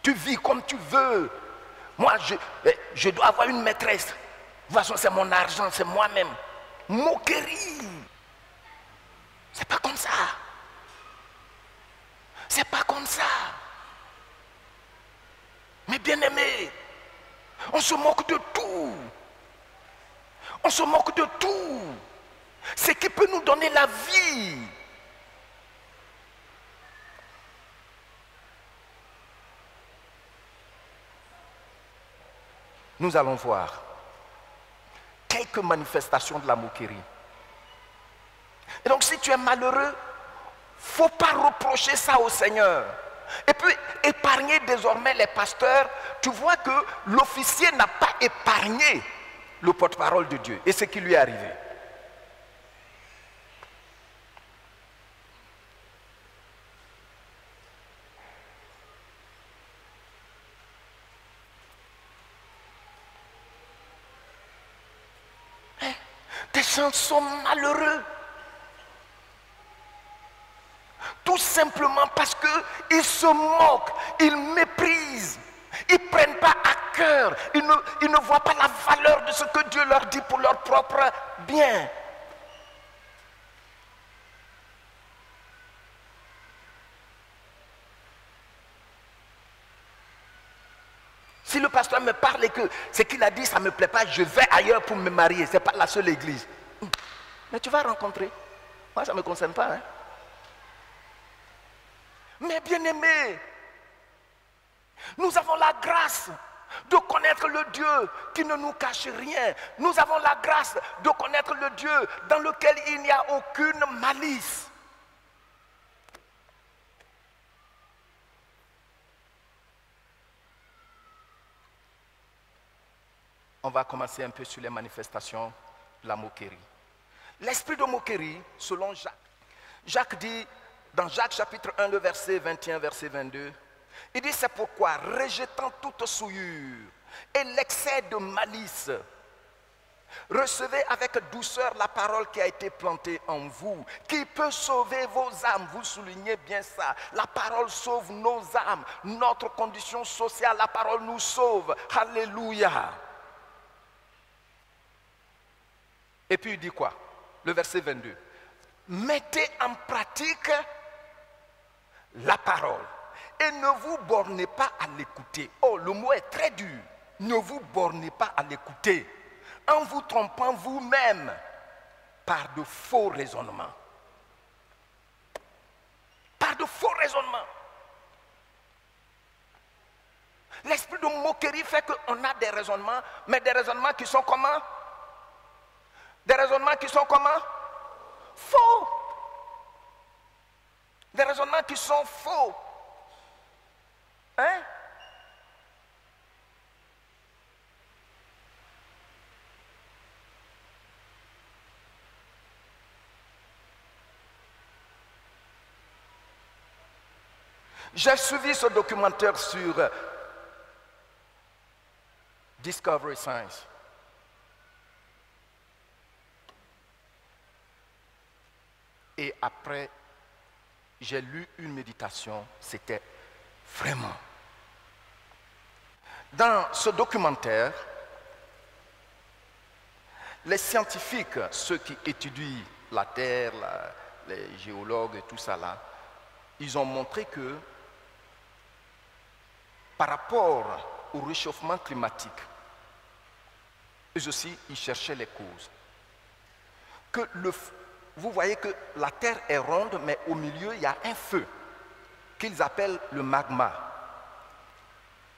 Tu vis comme tu veux. Moi, je dois avoir une maîtresse. De toute façon, c'est mon argent, c'est moi-même. Moquerie. C'est pas comme ça. C'est pas comme ça. Mais bien aimé, on se moque de tout. On se moque de tout. Ce qui peut nous donner la vie. Nous allons voir quelques manifestations de la moquerie. Et donc si tu es malheureux, il ne faut pas reprocher ça au Seigneur. Et puis épargner désormais les pasteurs. Tu vois que l'officier n'a pas épargné le porte-parole de Dieu et ce qui lui est arrivé. Des gens sont malheureux. Tout simplement parce qu'ils se moquent, ils méprisent, ils ne prennent pas à cœur, ils ne voient pas la valeur de ce que Dieu leur dit pour leur propre bien. Si le pasteur me parle et que ce qu'il a dit, ça ne me plaît pas, je vais ailleurs pour me marier. Ce n'est pas la seule église. Mais tu vas rencontrer. Moi, ça ne me concerne pas. Hein. Mais bien-aimés, nous avons la grâce de connaître le Dieu qui ne nous cache rien. Nous avons la grâce de connaître le Dieu dans lequel il n'y a aucune malice. On va commencer un peu sur les manifestations de la moquerie. L'esprit de moquerie, selon Jacques. Jacques dit, dans Jacques chapitre 1, le verset 21, verset 22, il dit, c'est pourquoi, rejetant toute souillure et l'excès de malice, recevez avec douceur la parole qui a été plantée en vous, qui peut sauver vos âmes. Vous soulignez bien ça. La parole sauve nos âmes, notre condition sociale, la parole nous sauve. Alléluia. Et puis il dit quoi? Le verset 22. Mettez en pratique la parole et ne vous bornez pas à l'écouter. Oh, le mot est très dur. Ne vous bornez pas à l'écouter en vous trompant vous-même par de faux raisonnements. Par de faux raisonnements. L'esprit de moquerie fait qu'on a des raisonnements, mais des raisonnements qui sont comment? Des raisonnements qui sont comment? Faux. Des raisonnements qui sont faux. Hein? J'ai suivi ce documentaire sur Discovery Science. Et après, j'ai lu une méditation, c'était vraiment. Dans ce documentaire, les scientifiques, ceux qui étudient la Terre, les géologues et tout ça là, ils ont montré que par rapport au réchauffement climatique, eux aussi, ils cherchaient les causes. Que vous voyez que la Terre est ronde, mais au milieu, il y a un feu qu'ils appellent le magma.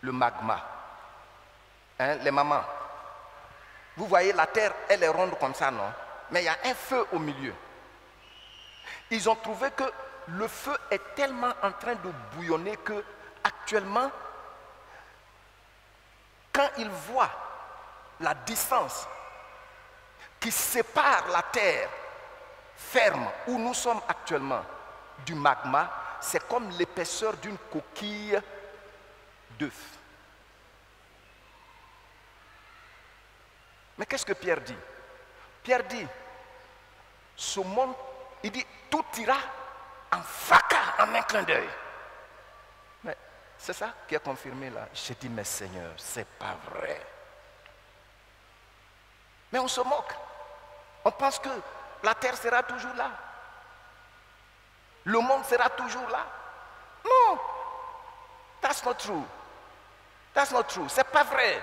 Le magma. Hein, les mamans. Vous voyez, la Terre, elle est ronde comme ça, non? Mais il y a un feu au milieu. Ils ont trouvé que le feu est tellement en train de bouillonner que, actuellement, quand ils voient la distance qui sépare la Terre ferme où nous sommes actuellement du magma, c'est comme l'épaisseur d'une coquille d'œuf. Mais qu'est-ce que Pierre dit? Pierre dit, ce monde, il dit, tout ira en fracas en un clin d'œil. Mais c'est ça qui est confirmé là. J'ai dit, mais Seigneur, c'est pas vrai. Mais on se moque. On pense que la terre sera toujours là. Le monde sera toujours là. Non. That's not true. That's not true. C'est pas vrai.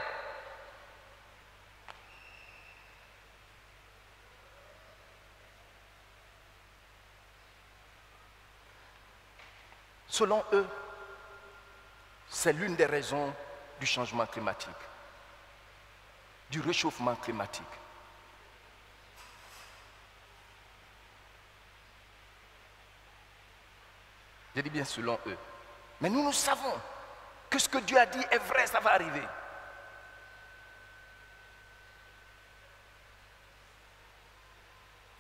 Selon eux, c'est l'une des raisons du changement climatique, du réchauffement climatique. Je dis bien selon eux. Mais nous savons que ce que Dieu a dit est vrai, ça va arriver.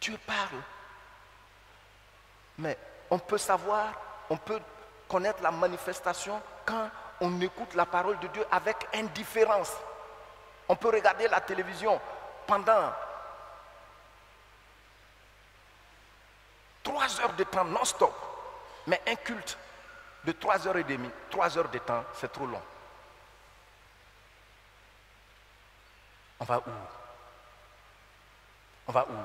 Dieu parle. Mais on peut savoir, on peut connaître la manifestation quand on écoute la parole de Dieu avec indifférence. On peut regarder la télévision pendant 3 heures de temps non-stop. Mais un culte de 3h30, 3 heures de temps, c'est trop long. On va où? On va où?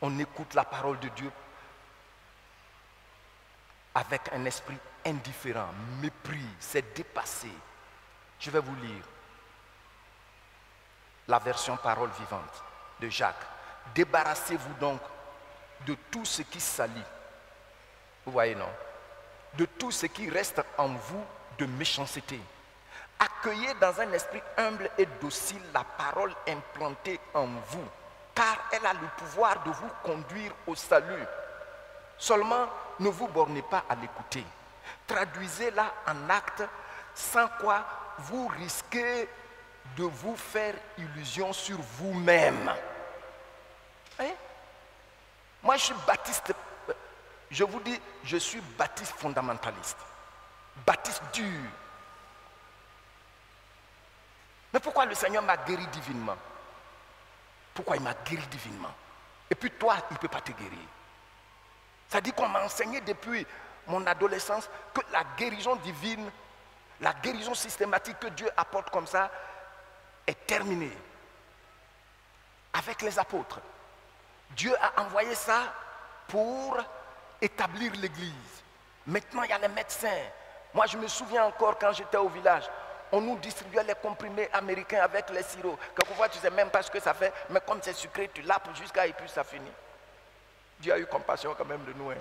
On écoute la parole de Dieu avec un esprit indifférent, mépris, c'est dépassé. Je vais vous lire la version parole vivante de Jacques. Débarrassez-vous donc de tout ce qui salit. Vous voyez, non? De tout ce qui reste en vous de méchanceté. Accueillez dans un esprit humble et docile la parole implantée en vous, car elle a le pouvoir de vous conduire au salut. Seulement, ne vous bornez pas à l'écouter. Traduisez-la en actes, sans quoi vous risquez de vous faire illusion sur vous-même. Hein? Moi, je suis baptiste. Je vous dis, je suis baptiste fondamentaliste. Baptiste dur. Mais pourquoi le Seigneur m'a guéri divinement? Pourquoi il m'a guéri divinement? Et puis toi, il ne peut pas te guérir. Ça dit qu'on m'a enseigné depuis mon adolescence que la guérison divine, la guérison systématique que Dieu apporte comme ça, est terminée. Avec les apôtres. Dieu a envoyé ça pour établir l'église. Maintenant, il y a les médecins. Moi, je me souviens encore quand j'étais au village, on nous distribuait les comprimés américains avec les sirops. Quelquefois, tu ne sais même pas ce que ça fait, mais comme c'est sucré, tu lapes jusqu'à et puis ça finit. Dieu a eu compassion quand même de nous. Hein?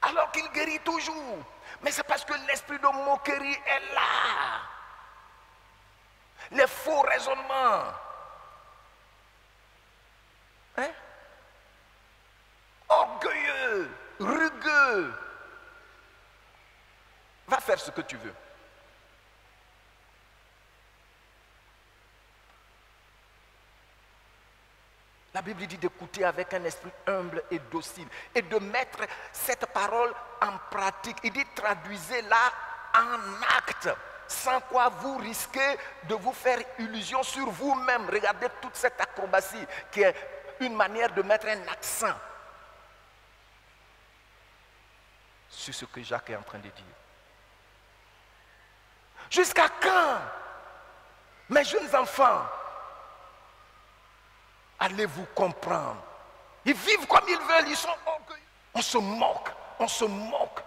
Alors qu'il guérit toujours. Mais c'est parce que l'esprit de moquerie est là. Les faux raisonnements. Hein? Orgueilleux, rugueux. Va faire ce que tu veux. La Bible dit d'écouter avec un esprit humble et docile et de mettre cette parole en pratique. Il dit traduisez-la en acte, sans quoi vous risquez de vous faire illusion sur vous-même. Regardez toute cette acrobatie qui est une manière de mettre un accent sur ce que Jacques est en train de dire. Jusqu'à quand, mes jeunes enfants, allez-vous comprendre? Ils vivent comme ils veulent, ils sont orgueilleux. On se moque.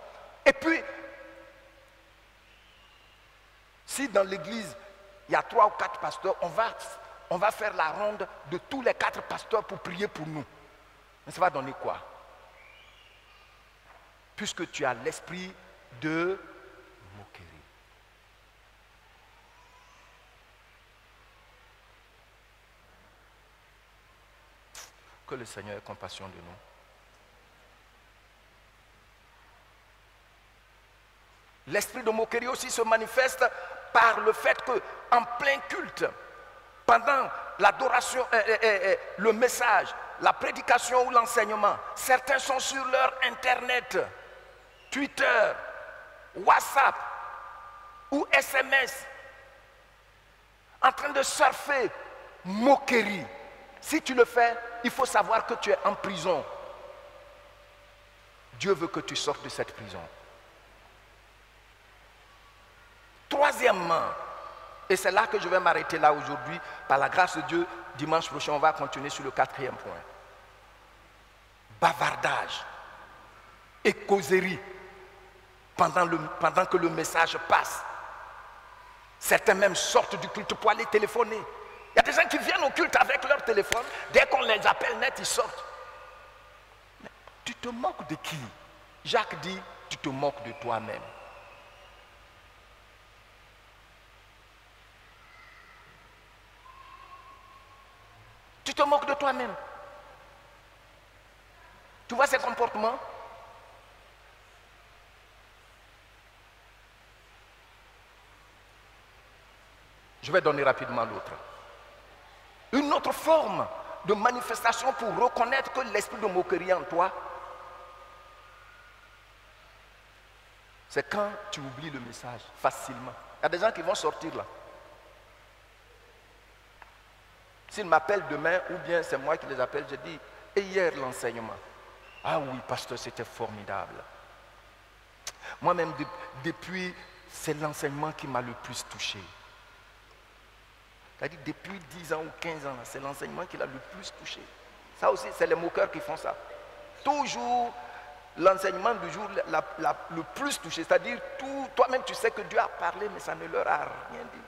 Et puis, si dans l'église, il y a 3 ou 4 pasteurs, on va faire la ronde de tous les 4 pasteurs pour prier pour nous. Mais ça va donner quoi? Puisque tu as l'esprit de moquerie. Que le Seigneur ait compassion de nous. L'esprit de moquerie aussi se manifeste par le fait que, en plein culte, pendant l'adoration, le message, la prédication ou l'enseignement, certains sont sur leur internet, Twitter, WhatsApp ou SMS, en train de surfer, moquerie. Si tu le fais, il faut savoir que tu es en prison. Dieu veut que tu sortes de cette prison. Troisièmement, et c'est là que je vais m'arrêter là aujourd'hui, par la grâce de Dieu, dimanche prochain, on va continuer sur le 4e point. Bavardage et causerie pendant que le message passe. Certains même sortent du culte pour aller téléphoner. Il y a des gens qui viennent au culte avec leur téléphone, dès qu'on les appelle net, ils sortent. Mais tu te moques de qui? Jacques dit, tu te moques de toi-même. Tu te moques de toi-même. Tu vois ces comportements? Je vais donner rapidement l'autre. Une autre forme de manifestation pour reconnaître que l'esprit de moquerie en toi, c'est quand tu oublies le message facilement. Il y a des gens qui vont sortir là. S'ils m'appellent demain, ou bien c'est moi qui les appelle, je dis, et hier l'enseignement? Ah oui, pasteur, c'était formidable. Moi-même, depuis, c'est l'enseignement qui m'a le plus touché. C'est-à-dire depuis 10 ans ou 15 ans, c'est l'enseignement qui l'a le plus touché. Ça aussi, c'est les moqueurs qui font ça. Toujours l'enseignement du jour le plus touché. C'est-à-dire, toi-même tu sais que Dieu a parlé, mais ça ne leur a rien dit.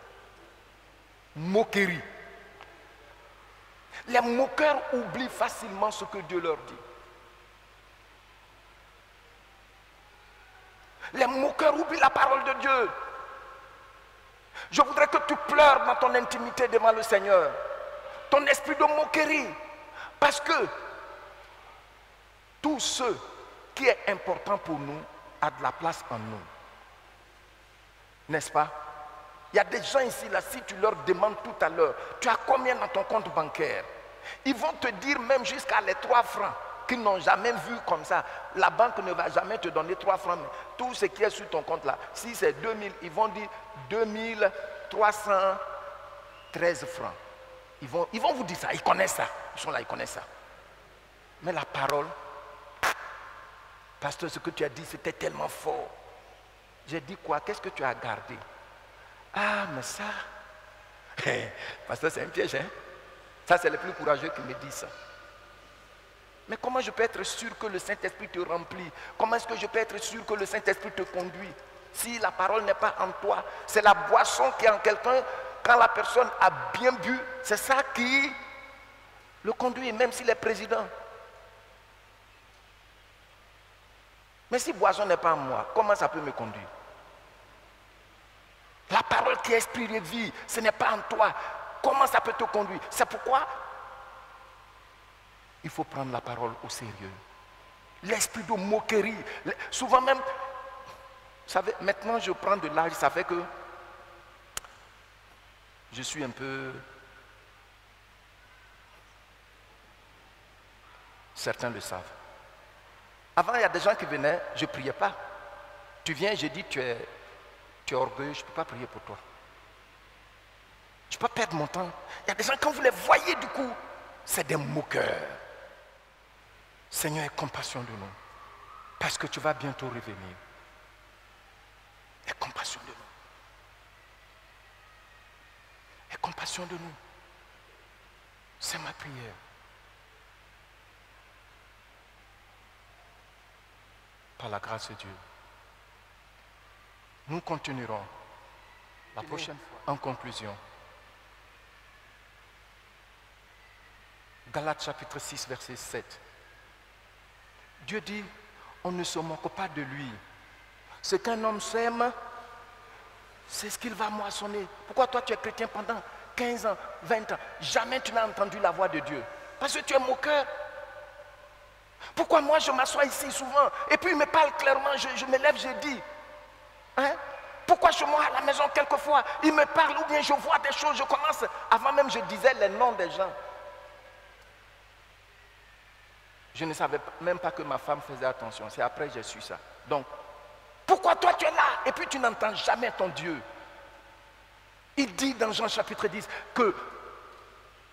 Moquerie. Les moqueurs oublient facilement ce que Dieu leur dit. Les moqueurs oublient la parole de Dieu. Je voudrais que tu pleures dans ton intimité devant le Seigneur. Ton esprit de moquerie. Parce que tout ce qui est important pour nous a de la place en nous. N'est-ce pas? Il y a des gens ici, là, si tu leur demandes tout à l'heure, tu as combien dans ton compte bancaire? Ils vont te dire même jusqu'à les 3 francs qu'ils n'ont jamais vu comme ça. La banque ne va jamais te donner 3 francs. Mais tout ce qui est sur ton compte là, si c'est 2000, ils vont dire 2313 francs. Ils vont vous dire ça, ils connaissent ça. Ils sont là, ils connaissent ça. Mais la parole, pasteur, ce que tu as dit, c'était tellement fort. J'ai dit quoi? Qu'est-ce que tu as gardé? Ah, mais ça, pasteur, c'est un piège, hein? Ça, c'est les plus courageux qui me disent ça. Mais comment je peux être sûr que le Saint-Esprit te remplit? Comment est-ce que je peux être sûr que le Saint-Esprit te conduit? Si la parole n'est pas en toi, c'est la boisson qui est en quelqu'un. Quand la personne a bien bu, c'est ça qui le conduit, même s'il est président. Mais si boisson n'est pas en moi, comment ça peut me conduire? La parole qui est esprit et vie, ce n'est pas en toi. Comment ça peut te conduire? C'est pourquoi il faut prendre la parole au sérieux. L'esprit de moquerie. Souvent même, vous savez, maintenant je prends de l'âge, ça fait que je suis un peu... Certains le savent. Avant, il y a des gens qui venaient, je ne priais pas. Tu viens, je dis, tu es orgueilleux, je ne peux pas prier pour toi. Je ne peux pas perdre mon temps. Il y a des gens, quand vous les voyez du coup, c'est des moqueurs. Seigneur, aie compassion de nous. Parce que tu vas bientôt revenir. Aie compassion de nous. Aie compassion de nous. C'est ma prière. Par la grâce de Dieu. Nous continuerons la prochaine fois en conclusion. Galates chapitre 6, verset 7. Dieu dit, on ne se moque pas de lui. Ce qu'un homme sème, c'est ce qu'il va moissonner. Pourquoi toi tu es chrétien pendant 15 ans, 20 ans, jamais tu n'as entendu la voix de Dieu? Parce que tu es moqueur. Pourquoi moi je m'assois ici souvent et puis il me parle clairement, je me lève, je dis, hein? Pourquoi chez moi à la maison quelquefois il me parle ou bien je vois des choses, je commence, avant même je disais les noms des gens. Je ne savais même pas que ma femme faisait attention, c'est après que j'ai su ça. Donc, pourquoi toi tu es là et puis tu n'entends jamais ton Dieu? Il dit dans Jean chapitre 10 que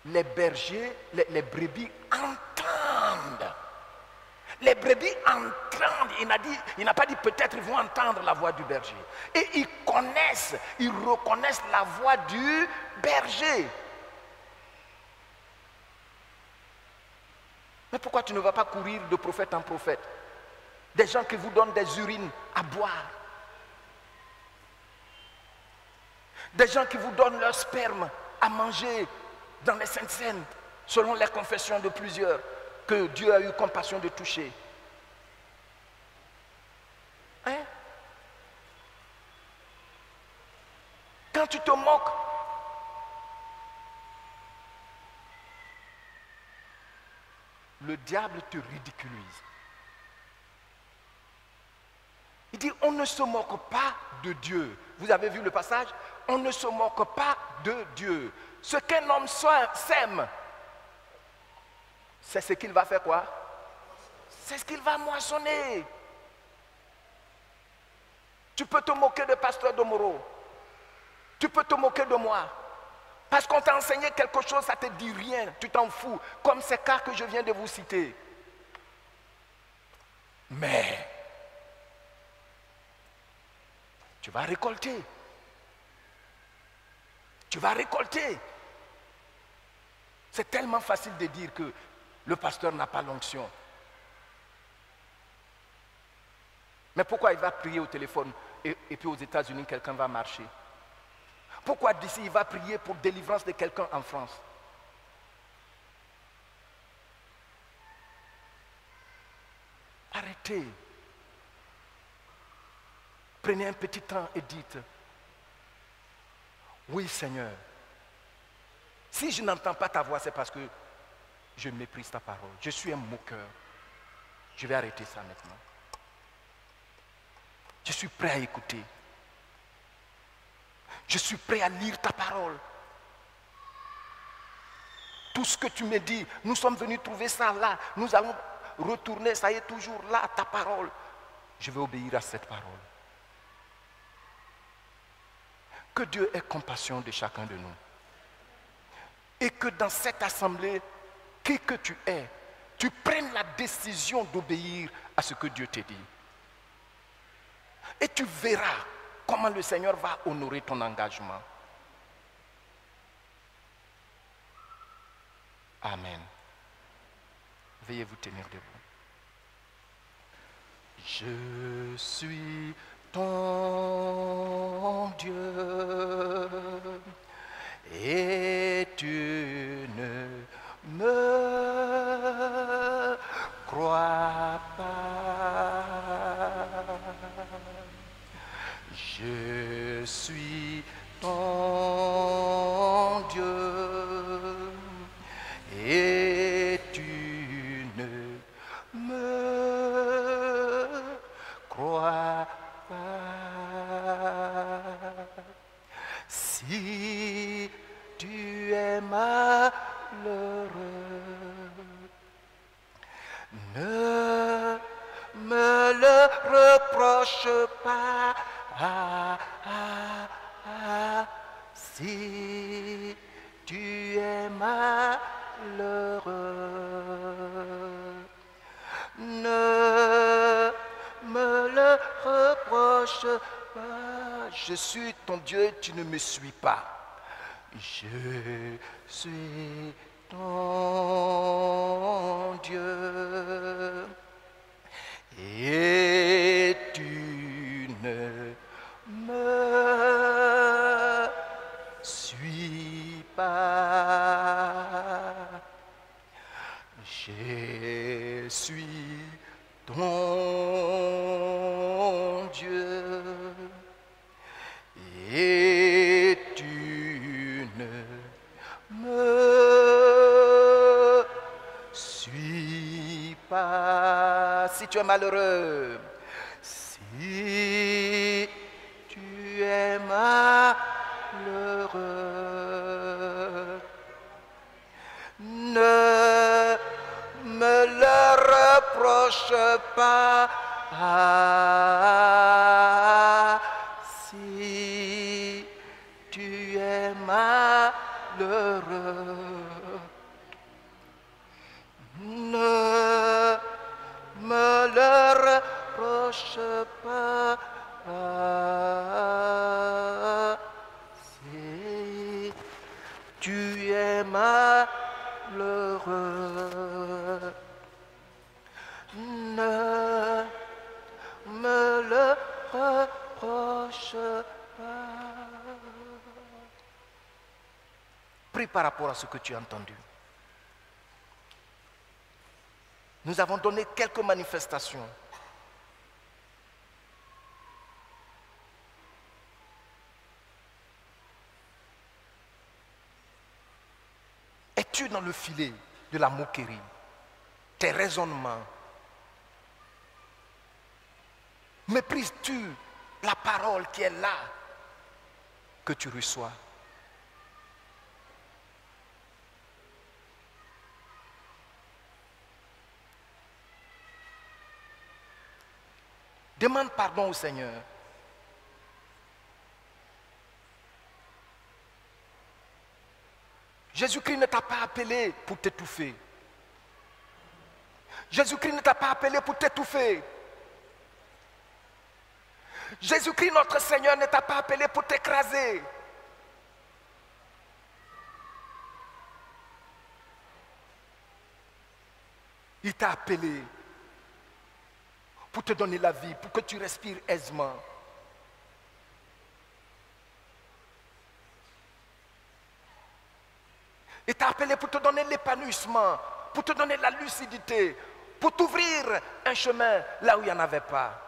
les bergers, les brebis entendent. Les brebis entendent, il n'a pas dit peut-être ils vont entendre la voix du berger. Et ils reconnaissent la voix du berger. Mais pourquoi tu ne vas pas courir de prophète en prophète? Des gens qui vous donnent des urines à boire. Des gens qui vous donnent leur sperme à manger dans les saintes scènes, selon les confessions de plusieurs, que Dieu a eu compassion de toucher. Hein? Quand tu te moques, le diable te ridiculise. Il dit, on ne se moque pas de Dieu. Vous avez vu le passage? On ne se moque pas de Dieu. Ce qu'un homme sème, c'est ce qu'il va faire quoi? C'est ce qu'il va moissonner. Tu peux te moquer de pasteur Domoro. Tu peux te moquer de moi. Parce qu'on t'a enseigné quelque chose, ça ne te dit rien. Tu t'en fous. Comme ces cas que je viens de vous citer. Mais tu vas récolter. Tu vas récolter. C'est tellement facile de dire que le pasteur n'a pas l'onction. Mais pourquoi il va prier au téléphone et puis aux États-Unis, quelqu'un va marcher? Pourquoi d'ici il va prier pour délivrance de quelqu'un en France? Arrêtez. Prenez un petit temps et dites, oui Seigneur, si je n'entends pas ta voix, c'est parce que je méprise ta parole. Je suis un moqueur. Je vais arrêter ça maintenant. Je suis prêt à écouter. Je suis prêt à lire ta parole. Tout ce que tu me dis, nous sommes venus trouver ça là. Nous allons retourner, ça y est toujours là, ta parole. Je vais obéir à cette parole. Que Dieu ait compassion de chacun de nous. Et que dans cette assemblée, qui que tu es, tu prennes la décision d'obéir à ce que Dieu te dit. Et tu verras comment le Seigneur va honorer ton engagement. Amen. Veuillez vous tenir debout. Je suis ton Dieu et tu ne me crois pas. Je suis ton Dieu et tu ne me crois pas. Si tu es malheureux, ne me le reproche pas. Si tu es malheureux, ne me le reproche pas. Je suis ton Dieu, tu ne me suis pas. Je suis ton Dieu et tu ne me suis pas. Je suis ton Dieu et tu ne me suis pas. Si tu es malheureux, si tu es malheureux, ne me le reproche pas. Si tu es malheureux, ne me le reproche pas. Si tu es malheureux, ne me le reproche pas. Prie par rapport à ce que tu as entendu. Nous avons donné quelques manifestations. Es-tu dans le filet de la moquerie? Tes raisonnements? Méprises-tu la parole qui est là que tu reçois? Demande pardon au Seigneur. Jésus-Christ ne t'a pas appelé pour t'étouffer. Jésus-Christ ne t'a pas appelé pour t'étouffer. Jésus-Christ, notre Seigneur, ne t'a pas appelé pour t'écraser. Il t'a appelé pour te donner la vie, pour que tu respires aisément. Il t'a appelé pour te donner l'épanouissement, pour te donner la lucidité, pour t'ouvrir un chemin là où il n'y en avait pas.